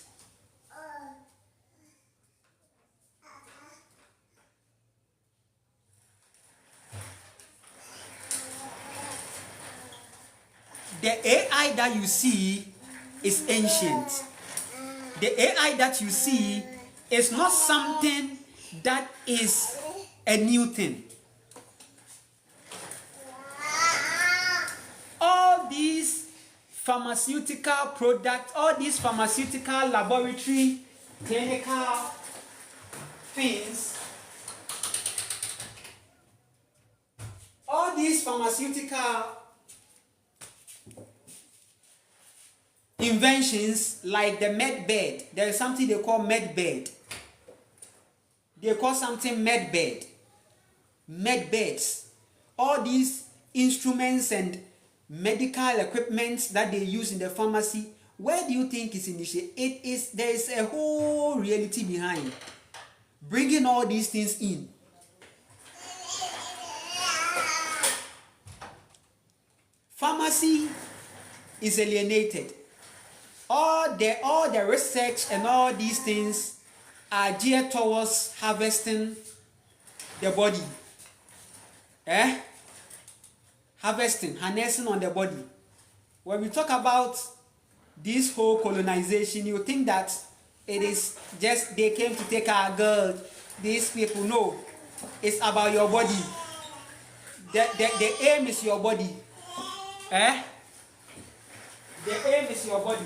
The AI that you see is ancient. The AI that you see is not something that is a new thing. All these pharmaceutical products, all these pharmaceutical laboratory, clinical things, all these pharmaceutical inventions like the med bed. There is something they call med bed. They call something med bed. Med beds. All these instruments and medical equipment that they use in the pharmacy, where do you think is initiated? There is a whole reality behind bringing all these things in. Pharmacy is alienated. All the research and all these things are geared towards harvesting the body. Harvesting, harnessing on the body. When we talk about this whole colonization, you think that it is just they came to take our girls. These people, no. It's about your body. The aim is your body. The aim is your body.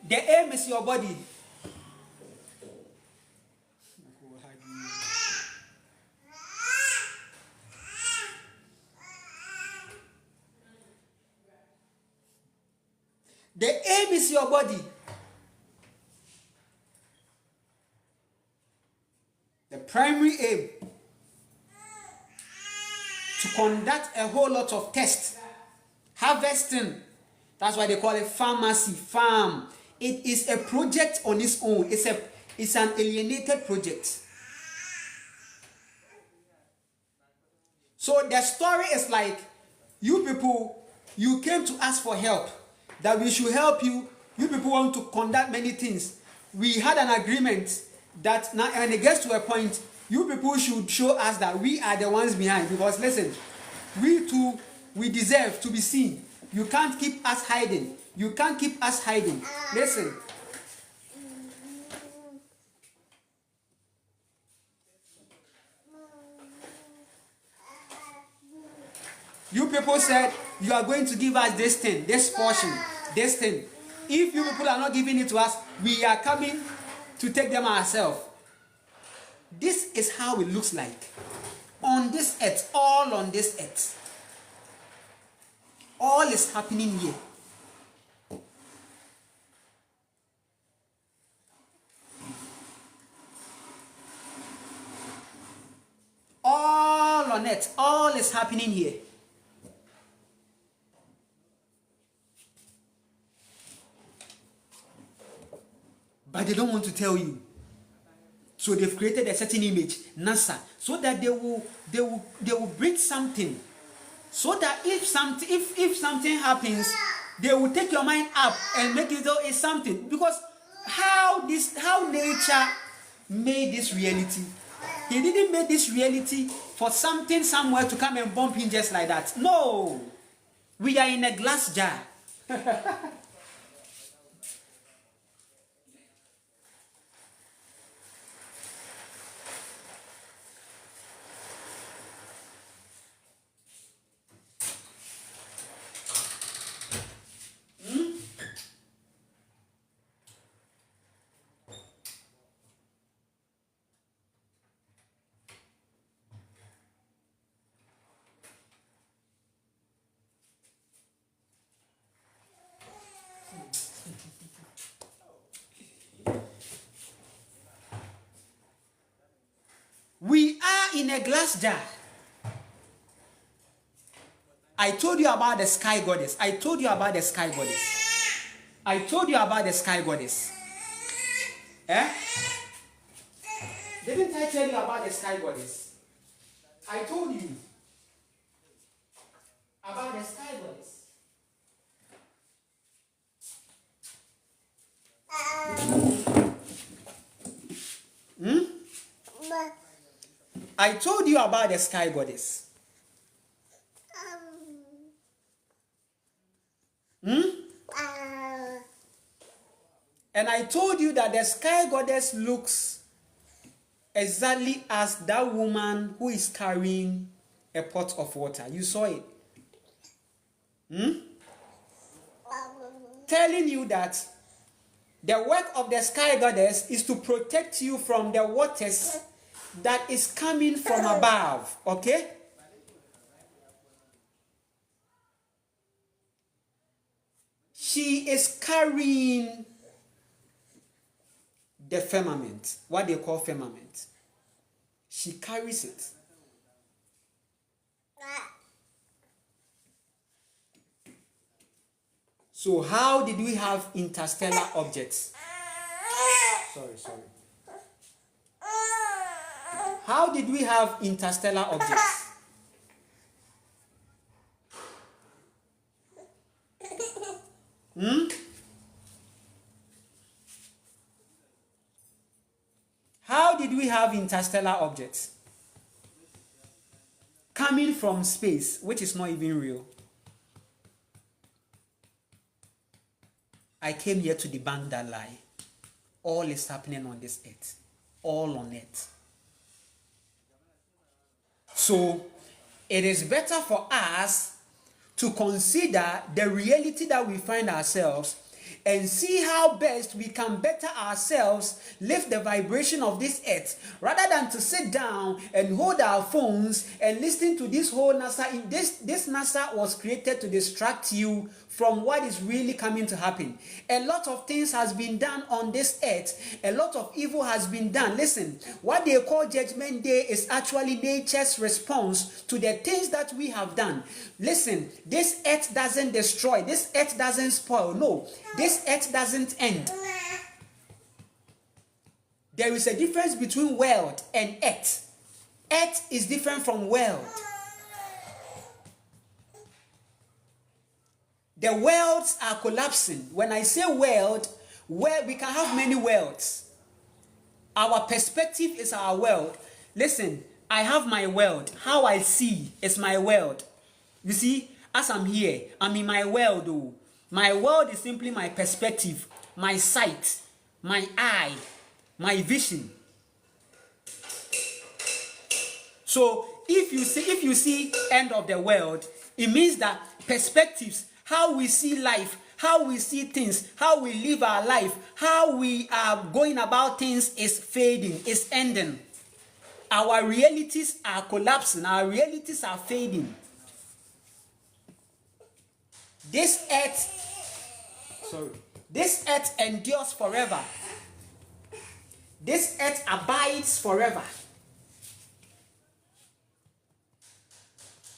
The aim is your body. The aim is your body. The primary aim to conduct a whole lot of tests, harvesting. That's why they call it pharmacy, farm. It is a project on its own. It's an alienated project. So the story is like, you people, you came to ask for help, that we should help you. You people want to conduct many things. We had an agreement that now, and it gets to a point, you people should show us that we are the ones behind. Because listen, we too, we deserve to be seen. You can't keep us hiding. You can't keep us hiding. Listen. You people said you are going to give us this thing, this portion, this thing. If you people are not giving it to us, we are coming to take them ourselves. This is how it looks like. On this earth, all on this earth. All is happening here. All on it, all is happening here. But they don't want to tell you. So they've created a certain image, NASA, so that they will bring something. So that if something happens, they will take your mind up and make it though it's something. Because how nature made this reality. He didn't make this reality for something somewhere to come and bump in just like that. No. We are in a glass jar. We are in a glass jar. I told you about the sky goddess. I told you about the sky goddess. I told you about the sky goddess. Didn't I tell you about the sky goddess? I told you about the sky goddess. I told you about the sky goddess. And I told you that the sky goddess looks exactly as that woman who is carrying a pot of water. You saw it. Telling you that the work of the sky goddess is to protect you from the waters that is coming from above. Okay? She is carrying the firmament, what they call firmament. She carries it. So how did we have interstellar objects? Sorry. How did we have interstellar objects? How did we have interstellar objects? Coming from space, which is not even real. I came here to debunk that lie. All is happening on this earth. All on earth. So, it is better for us to consider the reality that we find ourselves and see how best we can better ourselves, lift the vibration of this earth, rather than to sit down and hold our phones and listen to this whole NASA. This NASA was created to distract you from what is really coming to happen. A lot of things has been done on this earth. A lot of evil has been done. Listen, what they call Judgment Day is actually nature's response to the things that we have done. Listen, this earth doesn't destroy. This earth doesn't spoil. No, this earth doesn't end. There is a difference between world and earth. Earth is different from world. The worlds are collapsing. When I say world, where we can have many worlds. Our perspective is our world. Listen, I have my world. How I see is my world. You see, as I'm here, I'm in my world. Oh. My world is simply my perspective, my sight, my eye, my vision. So if you see end of the world, it means that perspectives, how we see life, how we see things, how we live our life, how we are going about things is fading, is ending. Our realities are collapsing, our realities are fading. This earth endures forever. This earth abides forever.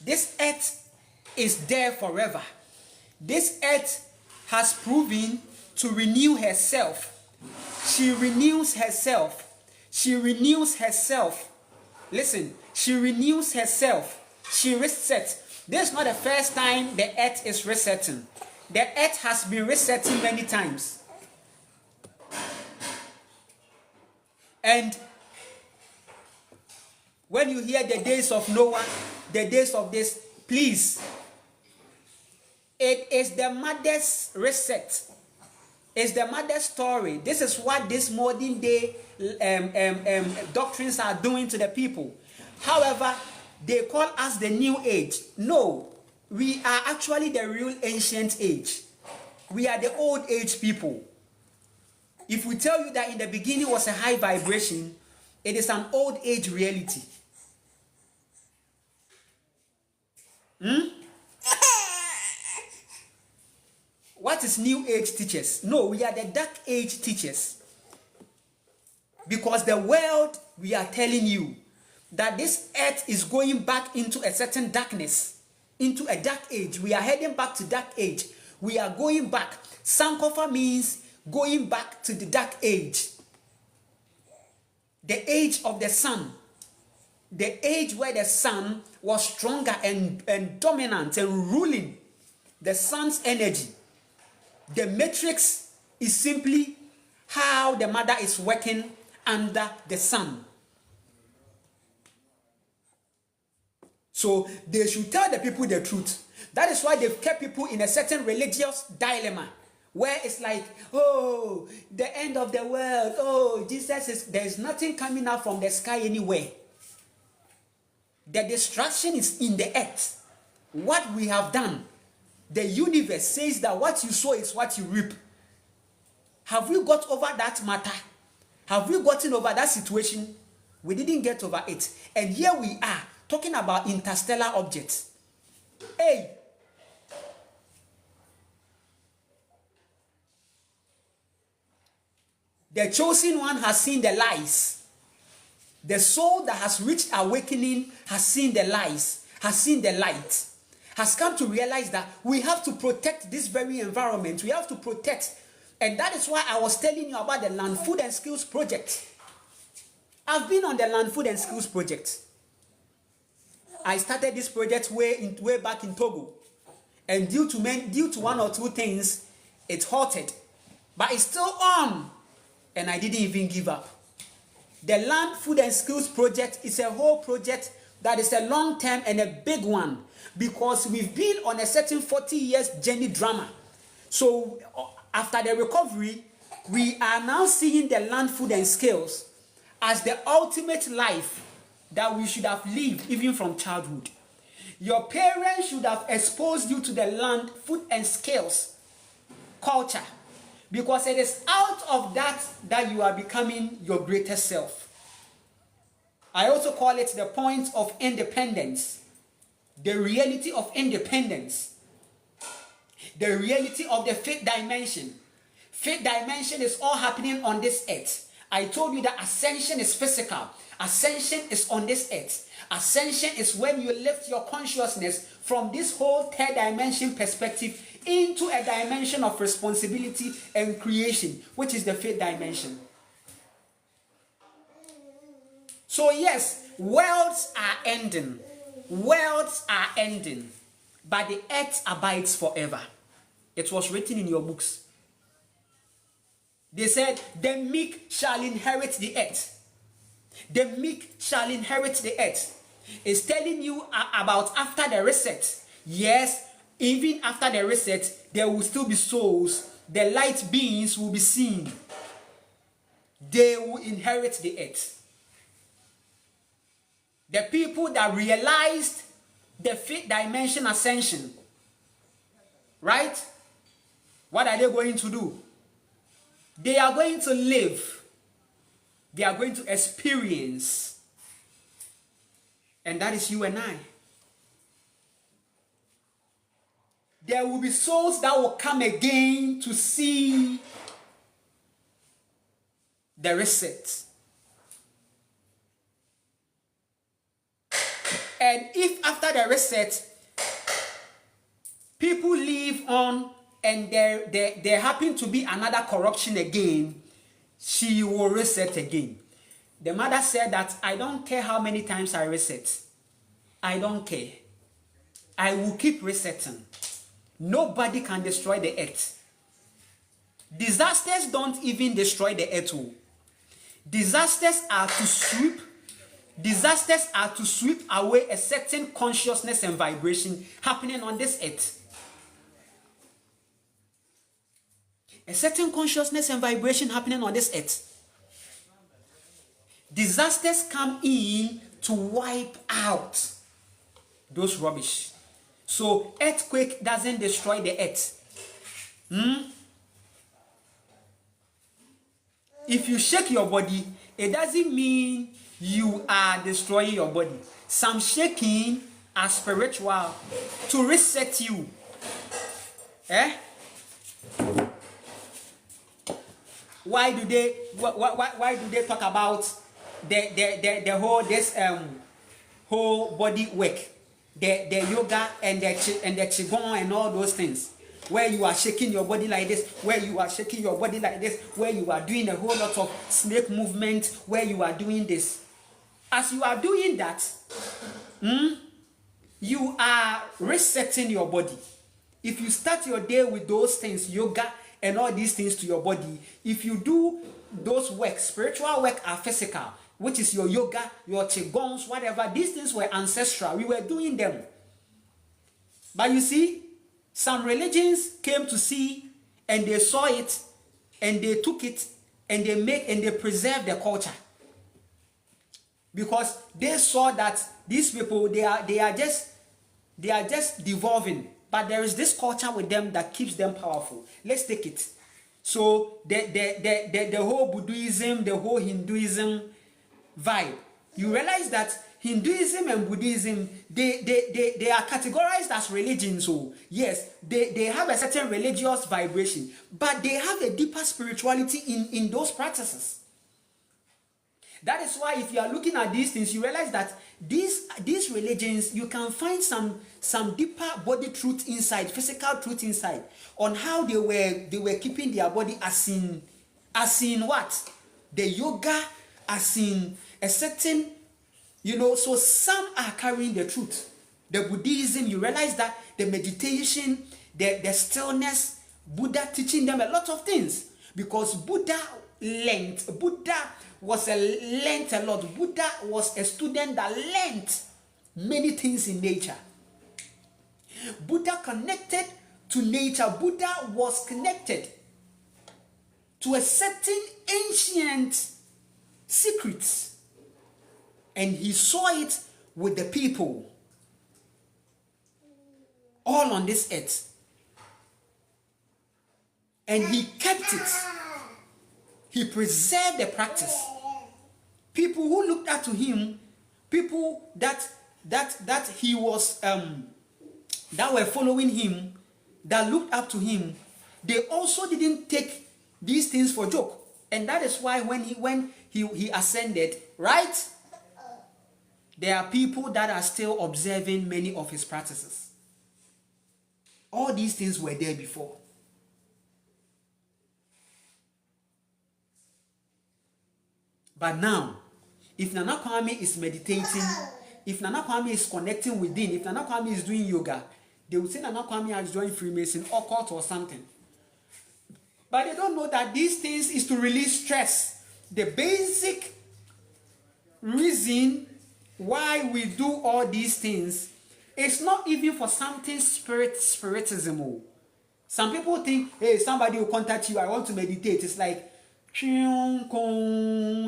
This earth is there forever. This earth has proven to renew herself. She renews herself. She renews herself. Listen, she renews herself. She resets. This is not the first time the earth is resetting. The earth has been resetting many times. And when you hear the days of Noah, the days of this, please, it is the mother's reset. It's the mother's story. This is what this modern day doctrines are doing to the people. However, they call us the new age. No, we are actually the real ancient age. We are the old age people. If we tell you that in the beginning was a high vibration, it is an old age reality. What is new age teachers? No, we are the dark age teachers. Because the world, we are telling you that this earth is going back into a certain darkness, into a dark age. We are heading back to dark age. We are going back. Sankofa means going back to the dark age. The age of the sun. The age where the sun was stronger and dominant and ruling. The sun's energy. The matrix is simply how the mother is working under the sun. So they should tell the people the truth. That is why they've kept people in a certain religious dilemma where it's like, oh, the end of the world, oh, there's nothing coming out from the sky anywhere. The destruction is in the earth. What we have done, the universe says that what you sow is what you reap. Have we got over that matter? Have we gotten over that situation? We didn't get over it. And here we are talking about interstellar objects. Hey! The chosen one has seen the lies. The soul that has reached awakening has seen the lies, has seen the light, has come to realize that we have to protect this very environment. We have to protect. And that is why I was telling you about the Land, Food and Skills Project. I've been on the Land, Food and Skills Project. I started this project way back in Togo. And due to one or two things, it halted. But it's still on. And I didn't even give up. The Land, Food and Skills Project is a whole project that is a long term and a big one, because we've been on a certain 40 years journey drama. So after the recovery, we are now seeing the Land, Food and Skills as the ultimate life that we should have lived even from childhood. Your parents should have exposed you to the Land, Food and Skills culture, because it is out of that you are becoming your greatest self. I also call it the point of independence, the reality of independence, the reality of the fifth dimension. Fifth dimension is all happening on this earth. I told you that ascension is physical. Ascension is on this earth. Ascension is when you lift your consciousness from this whole third dimension perspective into a dimension of responsibility and creation, which is the fifth dimension. So yes, worlds are ending. Worlds are ending. But the earth abides forever. It was written in your books. They said, the meek shall inherit the earth. The meek shall inherit the earth. It's telling you about after the reset. Yes, even after the reset, there will still be souls. The light beings will be seen. They will inherit the earth. The people that realized the fifth dimension ascension, right? What are they going to do? They are going to live. They are going to experience. And that is you and I. There will be souls that will come again to see the reset. And if after the reset, people live on and there happen to be another corruption again, she will reset again. The mother said that, I don't care how many times I reset. I don't care. I will keep resetting. Nobody can destroy the earth. Disasters don't even destroy the earth. Disasters are to sweep. Disasters are to sweep away a certain consciousness and vibration happening on this earth. A certain consciousness and vibration happening on this earth. Disasters come in to wipe out those rubbish. So earthquake doesn't destroy the earth. If you shake your body, it doesn't mean you are destroying your body. Some shaking are spiritual to reset you. Why do they talk about the whole body work, the yoga and the qigong and all those things, where you are shaking your body like this, where you are shaking your body like this, where you are doing a whole lot of snake movement, where you are doing this. As you are doing that, you are resetting your body. If you start your day with those things, yoga and all these things to your body, if you do those work, spiritual work are physical, which is your yoga, your qigongs, whatever, these things were ancestral. We were doing them. But you see, some religions came to see and they saw it, and they took it, and they preserved the culture, because they saw that these people, they are just devolving, but there is this culture with them that keeps them powerful. Let's take it. So the whole Buddhism, the whole Hinduism vibe, you realize that Hinduism and Buddhism, they are categorized as religions. So yes, they have a certain religious vibration, but they have a deeper spirituality in those practices. That is why if you are looking at these things, you realize that these religions, you can find some deeper body truth inside, physical truth inside, on how they were keeping their body, as in what? The yoga, as in a certain, so some are carrying the truth. The Buddhism, you realize that the meditation, the stillness, Buddha teaching them a lot of things, because Buddha was learned a lot. Buddha was a student that learned many things in nature. Buddha connected to nature. Buddha was connected to a certain ancient secrets, and he saw it with the people all on this earth, and he kept it. He preserved the practice. People who looked up to him, people that he was that were following him, that looked up to him, they also didn't take these things for joke. And that is why when he ascended, right? There are people that are still observing many of his practices. All these things were there before. But now, if Nana Kwame is meditating, if Nana Kwame is connecting within, if Nana Kwame is doing yoga, they will say Nana Kwame has joined Freemason, occult or something. But they don't know that these things is to release stress. The basic reason why we do all these things is not even for something spiritism. Some people think, hey, somebody will contact you, I want to meditate. It's like, then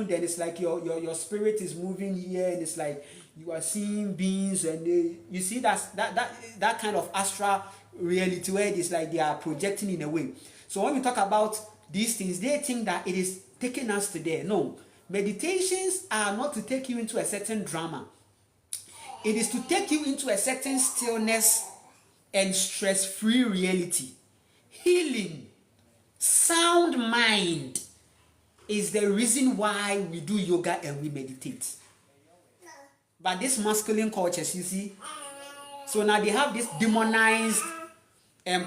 it's like your spirit is moving here, and it's like you are seeing beings, and you see that kind of astral reality where it's like they are projecting in a way. So when we talk about these things, they think that it is taking us to there. No, meditations are not to take you into a certain drama. It is to take you into a certain stillness and stress-free reality. Healing, sound mind is the reason why we do yoga and we meditate. But these masculine cultures, you see, so now they have this demonized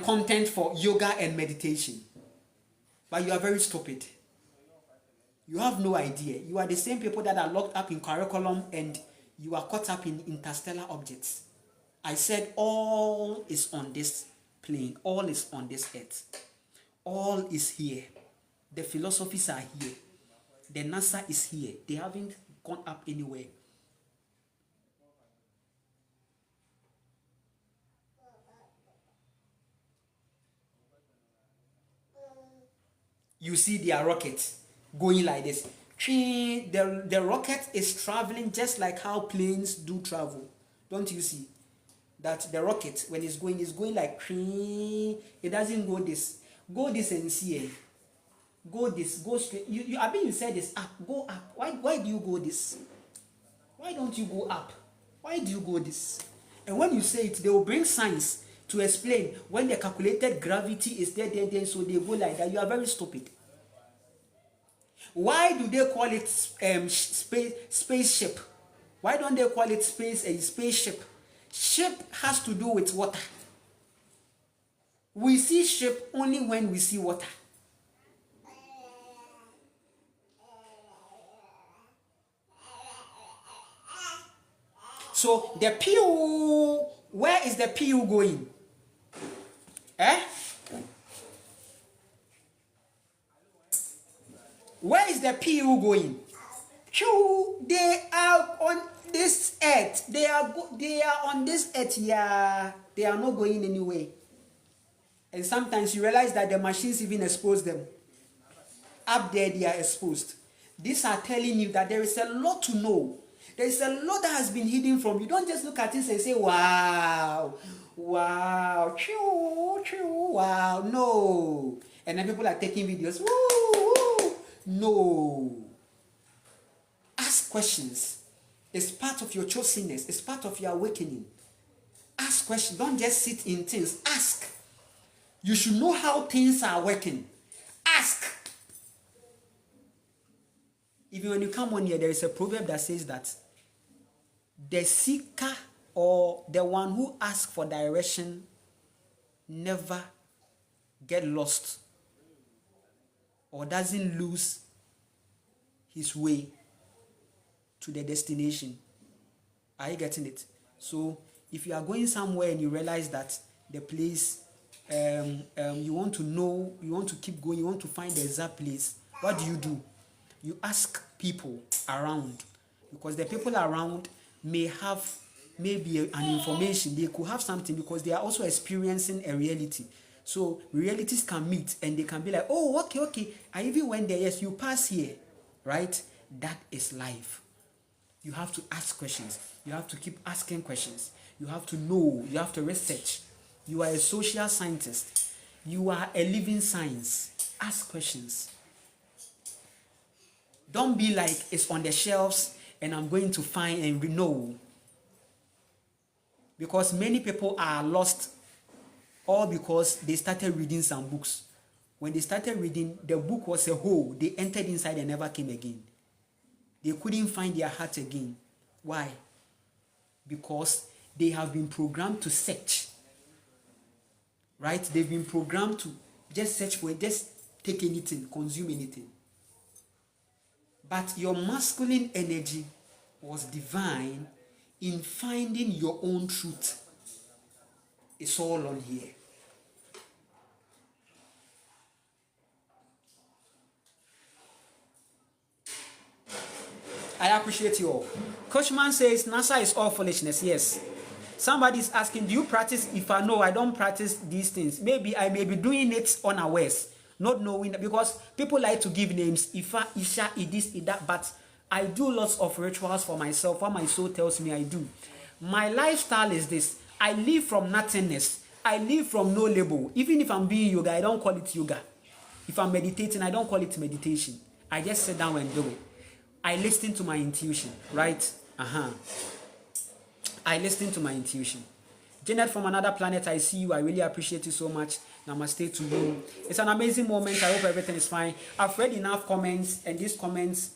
content for yoga and meditation. But you are very stupid. You have no idea. You are the same people that are locked up in curriculum, and you are caught up in interstellar objects. I said all is on this plane. All is on this earth. All is here. The philosophies are here. The NASA is here. They haven't gone up anywhere. You see their rocket going like this. The rocket is traveling just like how planes do travel. Don't you see? That the rocket, when it's going like it doesn't go this. Go this and see it. Go this, go straight. I mean, you said this up, go up. Why do you go this? Why don't you go up? Why do you go this? And when you say it, they will bring science to explain when the calculated gravity is there, so they go like that. You are very stupid. Why do they call it spaceship? Why don't they call it spaceship? Ship has to do with water. We see ship only when we see water. So the PU, where is the PU going? Where is the PU going? They are on this earth. They are on this earth. Yeah, they are not going anywhere. And sometimes you realize that the machines even expose them. Up there, they are exposed. These are telling you that there is a lot to know. There is a lot that has been hidden from you. Don't just look at it and say, wow, wow, choo, choo, wow. No. And then people are taking videos. Woo, woo. No. Ask questions. It's part of your chosenness. It's part of your awakening. Ask questions. Don't just sit in things. Ask. You should know how things are working. Ask. Even when you come on here, there is a proverb that says that the seeker or the one who asks for direction never get lost or doesn't lose his way to the destination. Are you getting it? So if you are going somewhere and you realize that the place you want to know, you want to keep going, you want to find the exact place, what do? You ask people around, because the people around may have maybe an information, they could have something, because they are also experiencing a reality. So realities can meet and they can be like, oh, okay, I even went there. Yes, you pass here, right? That is life. You have to ask questions. You have to keep asking questions. You have to know. You have to research. You are a social scientist. You are a living science. Ask questions. Don't be like it's on the shelves and I'm going to find and know. Because many people are lost all because they started reading some books. When they started reading, the book was a hole. They entered inside and never came again. They couldn't find their heart again. Why? Because they have been programmed to search. Right? They've been programmed to just search for it, just take anything, consume anything. But your masculine energy was divine in finding your own truth. It's all on here. I appreciate you all. Coachman says NASA is all foolishness. Yes. Somebody is asking, do you practice? If I know, I don't practice these things. Maybe I may be doing it unawares, not knowing that, because people like to give names. Ifa, Isha, Idis, Ida, but I do lots of rituals for myself. What my soul tells me I do. My lifestyle is this. I live from nothingness. I live from no label. Even if I'm doing yoga, I don't call it yoga. If I'm meditating, I don't call it meditation. I just sit down and do it. I listen to my intuition, right? I listen to my intuition. Janet from another planet, I see you. I really appreciate you so much. Namaste to you. It's an amazing moment. I hope everything is fine. I've read enough comments, and these comments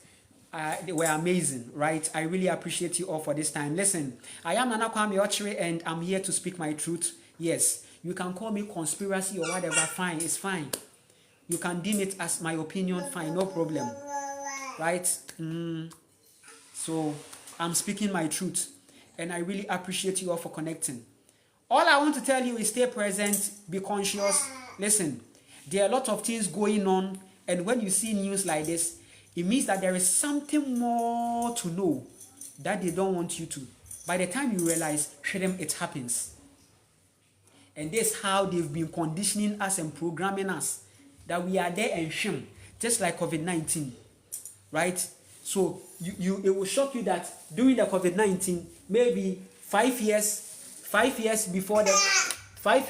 they were amazing, right? I really appreciate you all for this time. Listen, I am Nana Kwame Ochre, and I'm here to speak my truth. Yes, you can call me conspiracy or whatever. Fine, it's fine. You can deem it as my opinion. Fine, no problem. Right? So I'm speaking my truth, and I really appreciate you all for connecting. All I want to tell you is stay present, be conscious. Listen, there are a lot of things going on, and when you see news like this, it means that there is something more to know that they don't want you to. By the time you realize, it happens. And this is how they've been conditioning us and programming us, that we are there and shame, just like COVID-19, right? So it will shock you that during the COVID-19, maybe 5 years before the 5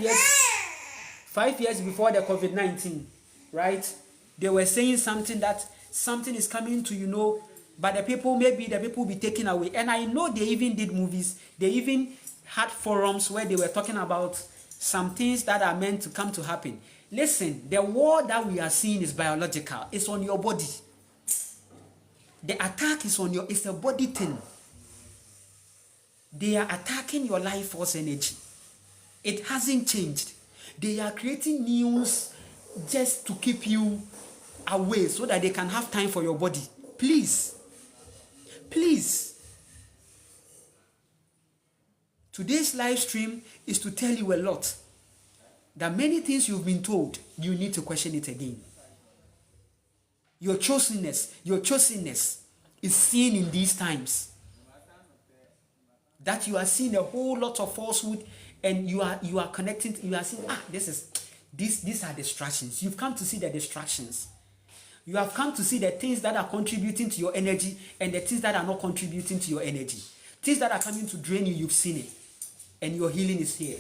years before the COVID-19, right? They were saying something that something is coming to, but the people will be taken away. And I know they even did movies. They even had forums where they were talking about some things that are meant to come to happen. Listen, the war that we are seeing is biological. It's on your body. The attack is on it's a body thing. They are attacking your life force energy. It hasn't changed. They are creating news just to keep you away so that they can have time for your body. Please. Today's live stream is to tell you a lot. That many things you've been told, you need to question it again. Your chosenness is seen in these times. That you are seeing a whole lot of falsehood, and you are connecting. You are seeing, These are distractions. You've come to see the distractions. You have come to see the things that are contributing to your energy and the things that are not contributing to your energy. Things that are coming to drain you, you've seen it. And your healing is here.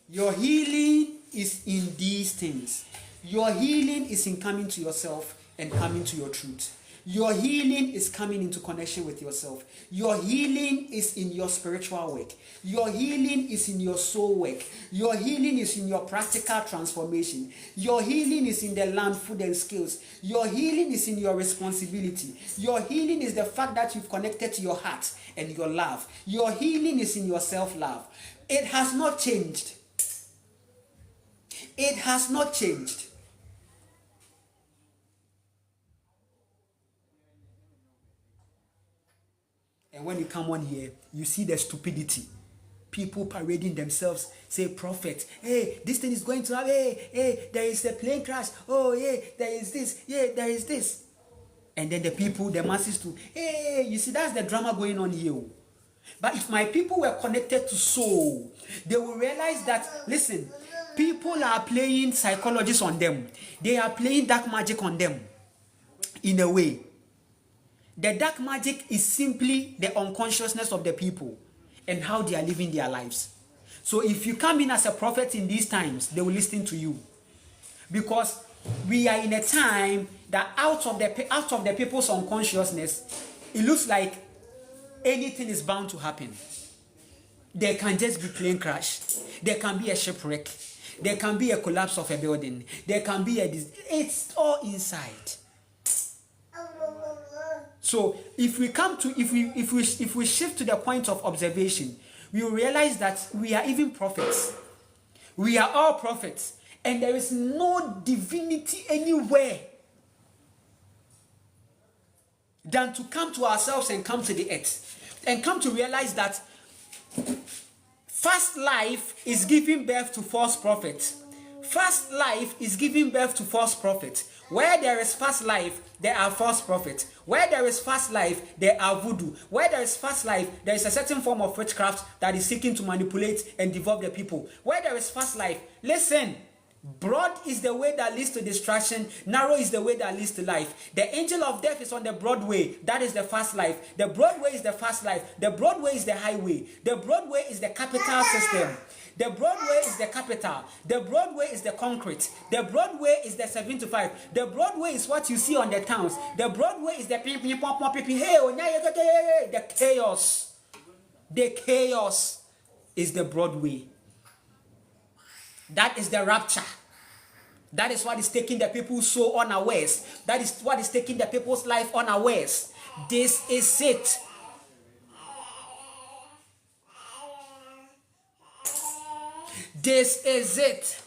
Your healing is in these things. Your healing is in coming to yourself and coming to your truth. Your healing is coming into connection with yourself. Your healing is in your spiritual work. Your healing is in your soul work. Your healing is in your practical transformation. Your healing is in the land, food, and skills. Your healing is in your responsibility. Your healing is the fact that you've connected to your heart and your love. Your healing is in your self-love. It has not changed. It has not changed. And when you come on here, you see the stupidity. People parading themselves, say, prophet, hey, this thing is going to happen, hey, there is a plane crash, oh, yeah, there is this, yeah, there is this. And then the people, the masses too, hey, you see, that's the drama going on here. But if my people were connected to soul, they will realize that, listen, people are playing psychologists on them. They are playing dark magic on them, in a way. The dark magic is simply the unconsciousness of the people and how they are living their lives. So if you come in as a prophet in these times, they will listen to you. Because we are in a time that out of the people's unconsciousness, it looks like anything is bound to happen. There can just be plane crash. There can be a shipwreck. There can be a collapse of a building. There can be it's all inside. So if we shift to the point of observation, we will realize that we are even prophets. We are all prophets, and there is no divinity anywhere than to come to ourselves and come to the earth and come to realize that fast life is giving birth to false prophets. Fast life is giving birth to false prophets. Where there is fast life, there are false prophets. Where there is fast life, there are voodoo. Where there is fast life, there is a certain form of witchcraft that is seeking to manipulate and devour the people. Where there is fast life, listen, broad is the way that leads to destruction, narrow is the way that leads to life. The angel of death is on the broad way, that is the fast life. The broad way is the fast life. The broad way is the highway. The broad way is the capital system. The Broadway is the capital. The Broadway is the concrete. The Broadway is the 7 to 5. The Broadway is what you see on the towns. The Broadway is the the chaos. The chaos is the Broadway. That is the rapture. That is what is taking the people's soul unawares. That is what is taking the people's life unawares. This is it. This is it.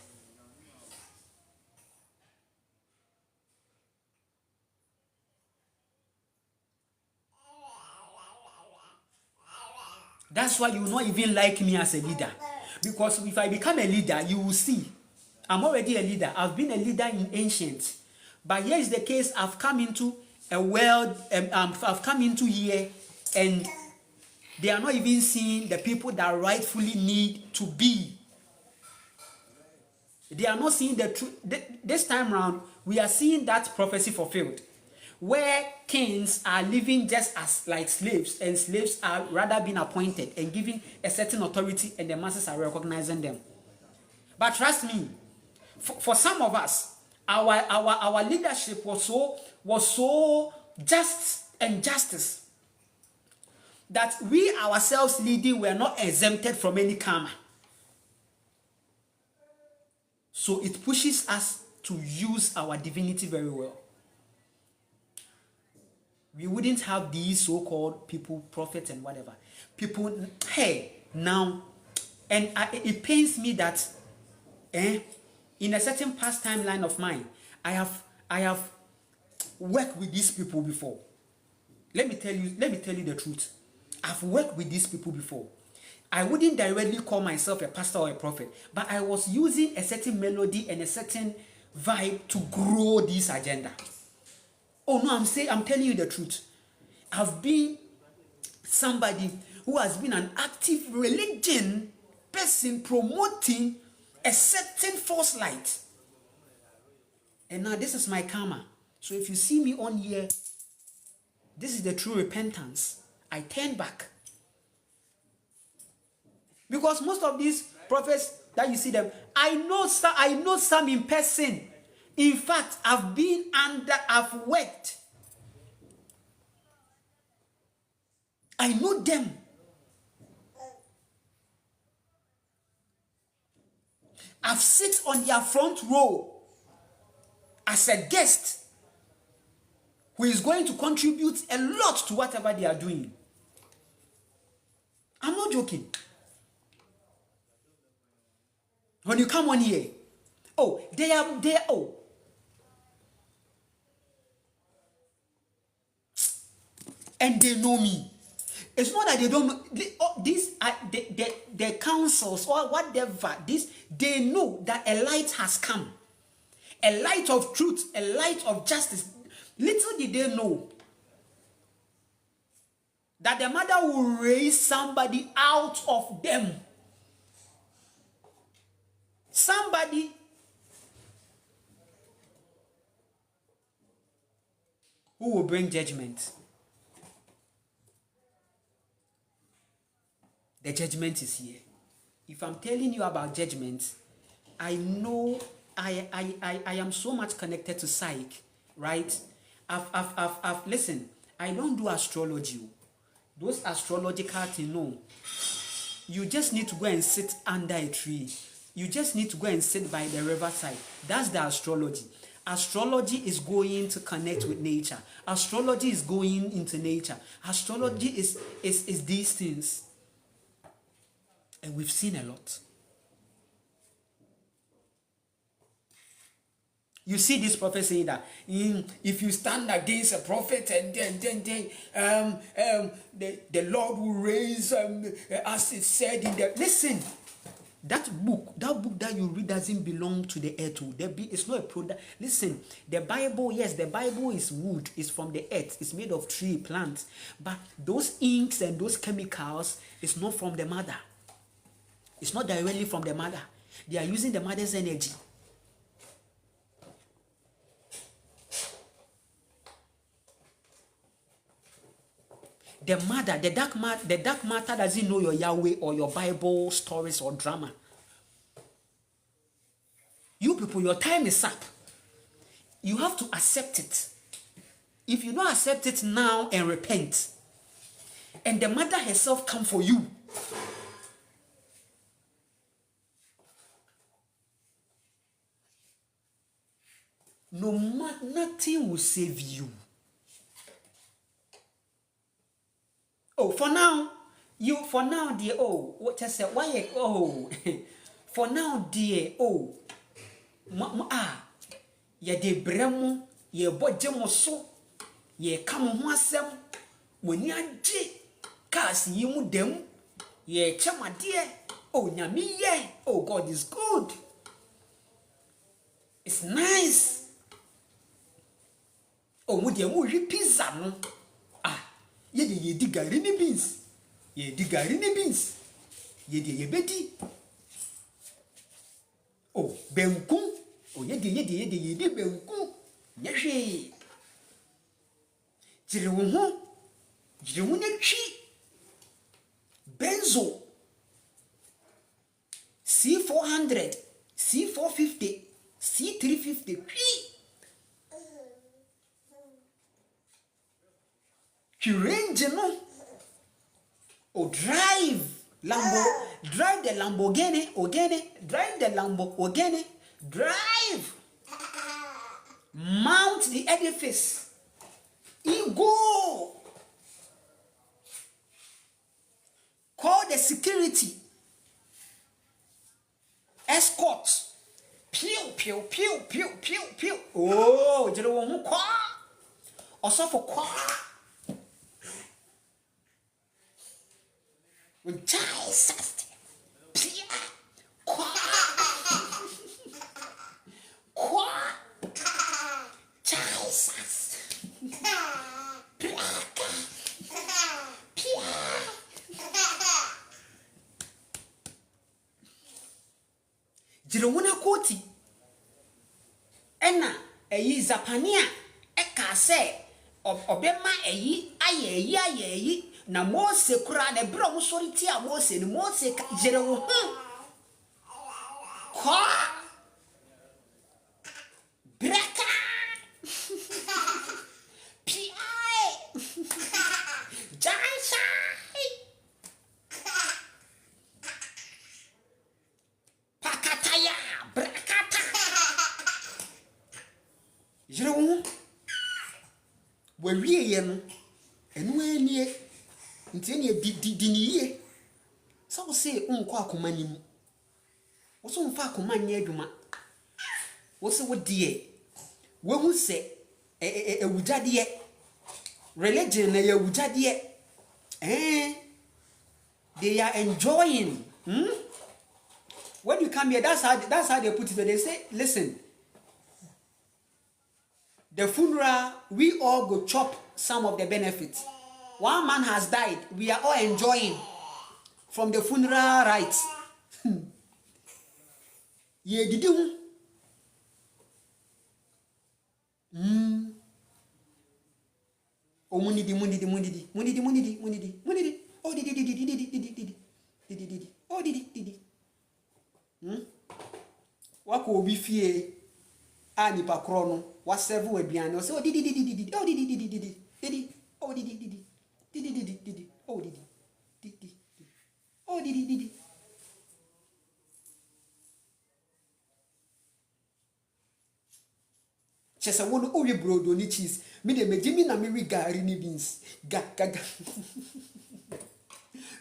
That's why you will not even like me as a leader. Because if I become a leader, you will see. I'm already a leader. I've been a leader in ancient. But here is the case. I've come into a world. I've come into here, and they are not even seeing the people that rightfully need to be. They are not seeing the truth. This time around, we are seeing that prophecy fulfilled, where kings are living just as like slaves, and slaves are rather being appointed and given a certain authority, and the masses are recognizing them. But trust me, for some of us, our leadership was so just and justice that we ourselves leading were not exempted from any karma. So it pushes us to use our divinity very well. We wouldn't have these so-called people, prophets and whatever. People, hey, now, and it pains me that in a certain past timeline of mine, I have worked with these people before. Let me tell you the truth. I've worked with these people before. I wouldn't directly call myself a pastor or a prophet, but I was using a certain melody and a certain vibe to grow this agenda. Oh no, I'm telling you the truth. I've been somebody who has been an active religion person promoting a certain false light. And now this is my karma. So if you see me on here, this is the true repentance. I turn back. Because most of these prophets that you see them, I know some in person. In fact, I've worked. I know them. I've sit on their front row as a guest who is going to contribute a lot to whatever they are doing. I'm not joking. When you come on here, they are, and they know me. It's not that they don't know. The councils or whatever, they know that a light has come. A light of truth, a light of justice. Little did they know that the mother will raise somebody out of them. Somebody who will bring judgment. The judgment is here. If I'm telling you about judgment, I know I am so much connected to psych, right? Listen, I don't do astrology. Those astrological things, no. You just need to go and sit under a tree. You just need to go and sit by the riverside. That's the astrology. Astrology is going to connect with nature. Astrology is going into nature. Astrology is these things. And we've seen a lot. You see this prophet saying that if you stand against a prophet and then the Lord will raise as it said in the... Listen, that book that you read doesn't belong to the earth. It's not a product. Listen, the Bible, yes, the Bible is wood. It's from the earth. It's made of tree, plants. But those inks and those chemicals is not from the mother. It's not directly from the mother. They are using the mother's energy. The mother, the dark matter doesn't know your Yahweh or your Bible stories or drama. You people, your time is up. You have to accept it. If you don't accept it now and repent, and the mother herself come for you, nothing will save you. For now, dear, what I said, why, for now, dear, ye de bremo, ye bojemo so, ye come wasem, when ya je, cast you dem, ye chama dear, nyami ye, God is good. It's nice. Mudia mu pizza no. Ye di garini beans. Ye di garini beans. Ye bedi. Benku. Ye di benku. Ye Jirewu ne chi. Benzo. C400, C450, C350. Range no. Drive the Lamborghini, drive. Mount the edifice. Go. Call the security. Escort. Pew. Jere wo mu kwa. Osofo kwa. Jesus. Kwa. Jesus. Jirewuna koti. Ena eyi Zapania eka se obema eyi na Mose kura na bro mo sori ti a Mose ni Mose jirewu ko braka pi jansai pakataya brakata jirewu wawie ye no enu anie ntie ne di niye so say unkọ akoma nim wo so mfa akoma nya adwuma wo se wo de wo hu se ewujade religion na ya wujade they are enjoying when you come here that's how they put it. They say listen, the funeral we all go chop some of the benefits. One man has died, we are all enjoying from the funeral rites. Ye did you? Oh, munidi. Oh, did. Wako obi fie a nipa kro no wa serve aduane o se didi chesa wono owi brodo ni cheese me de mejimi na me wi gari ni beans ga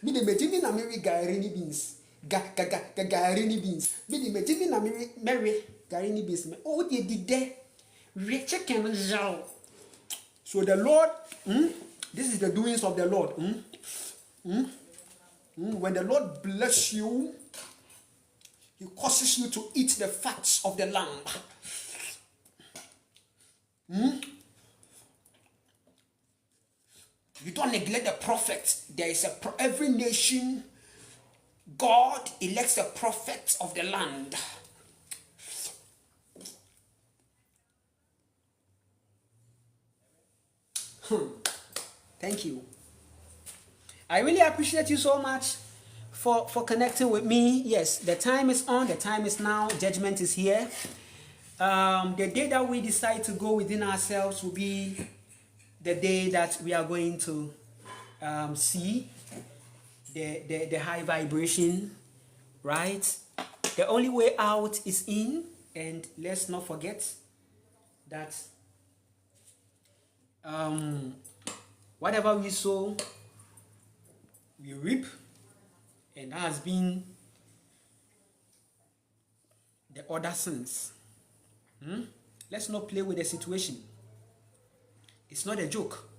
me de mejimi na me wi gari ni beans gari ni beans me de mejimi na me gari ni beans me oh de dide we chicken jaw. So the Lord this is the doings of the Lord. When the Lord bless you, he causes you to eat the fats of the land. You don't neglect the prophet. There is every nation, God elects the prophets of the land. Thank you. I really appreciate you so much for connecting with me. Yes, the time is on. The time is now. Judgment is here. The day that we decide to go within ourselves will be the day that we are going to see the high vibration, right? The only way out is in, and let's not forget that whatever we sow, we reap, and that has been the order since. Let's not play with the situation. It's not a joke.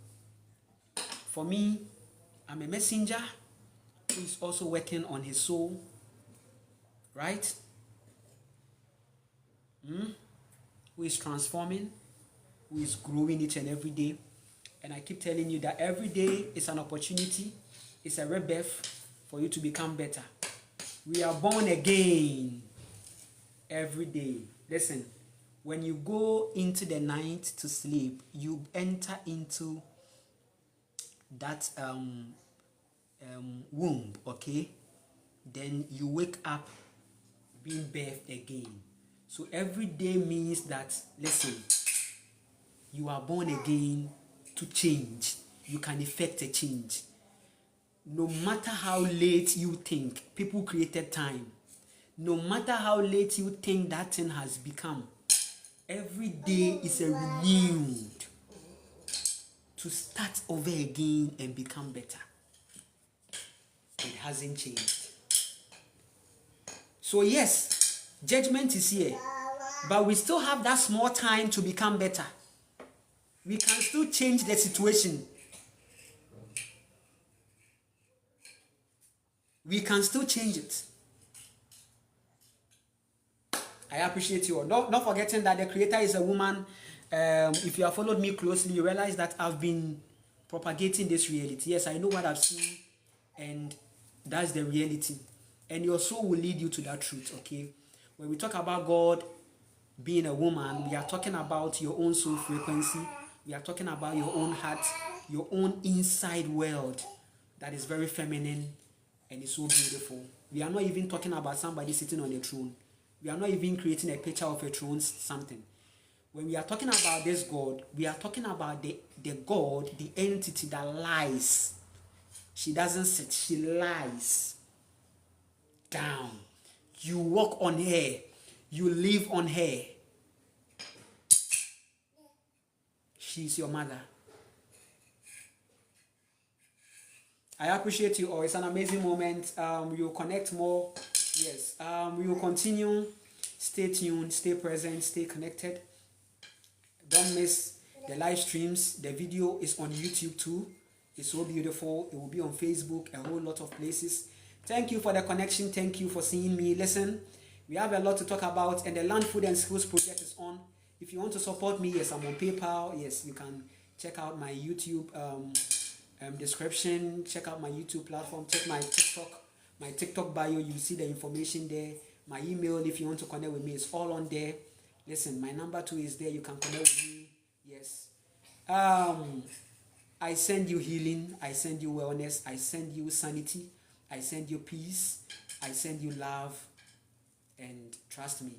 For me, I'm a messenger who is also working on his soul, right? Who is transforming, who is growing each and every day. And I keep telling you that every day is an opportunity, it's a rebirth for you to become better. We are born again every day. Listen, when you go into the night to sleep, you enter into that womb, okay? Then you wake up being birthed again. So every day means that, listen, you are born again to change. You can effect a change. No matter how late you think, people created time. No matter how late you think that thing has become, every day is a renewed to start over again and become better. It hasn't changed. So yes, judgment is here, but we still have that small time to become better. We can still change the situation. We can still change it. I appreciate you all. Not forgetting that the creator is a woman. If you have followed me closely, you realize that I've been propagating this reality. Yes, I know what I've seen, and that's the reality. And your soul will lead you to that truth, okay? When we talk about God being a woman, we are talking about your own soul frequency. We are talking about your own heart, your own inside world that is very feminine and is so beautiful. We are not even talking about somebody sitting on a throne. We are not even creating a picture of a throne, something. When we are talking about this God, we are talking about the God, the entity that lies. She doesn't sit, she lies down. You walk on her, you live on her. She's your mother. I appreciate you all. It's an amazing moment. We will connect more. Yes. We will continue. Stay tuned, stay present, stay connected. Don't miss the live streams. The video is on YouTube too. It's so beautiful. It will be on Facebook, a whole lot of places. Thank you for the connection. Thank you for seeing me. Listen, we have a lot to talk about, and the Land Food and Skills project is on. If you want to support me, yes, I'm on PayPal. Yes, you can check out my YouTube description. Check out my YouTube platform. Check my TikTok bio. You see the information there. My email, if you want to connect with me, is all on there. Listen, my number too is there. You can connect with me. Yes. I send you healing. I send you wellness. I send you sanity. I send you peace. I send you love. And trust me,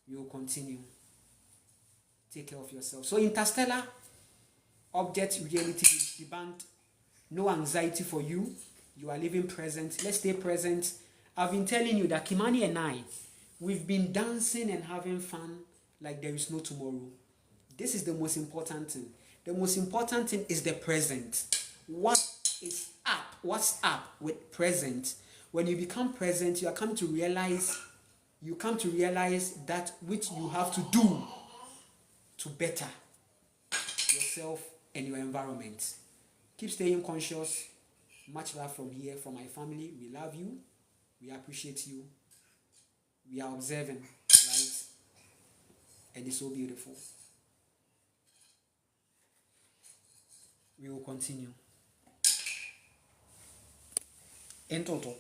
you will continue. Take care of yourself. So interstellar object reality debunked. No anxiety for you. You are living present. Let's stay present. I've been telling you that Kimani and I, we've been dancing and having fun like there is no tomorrow. This is the most important thing. The most important thing is the present. What is up? What's up with present? When you become present, you come to realize that which you have to do to better yourself and your environment. Keep staying conscious. Much love from here, from my family. We love you. We appreciate you. We are observing, right? And it's so beautiful. We will continue. In total.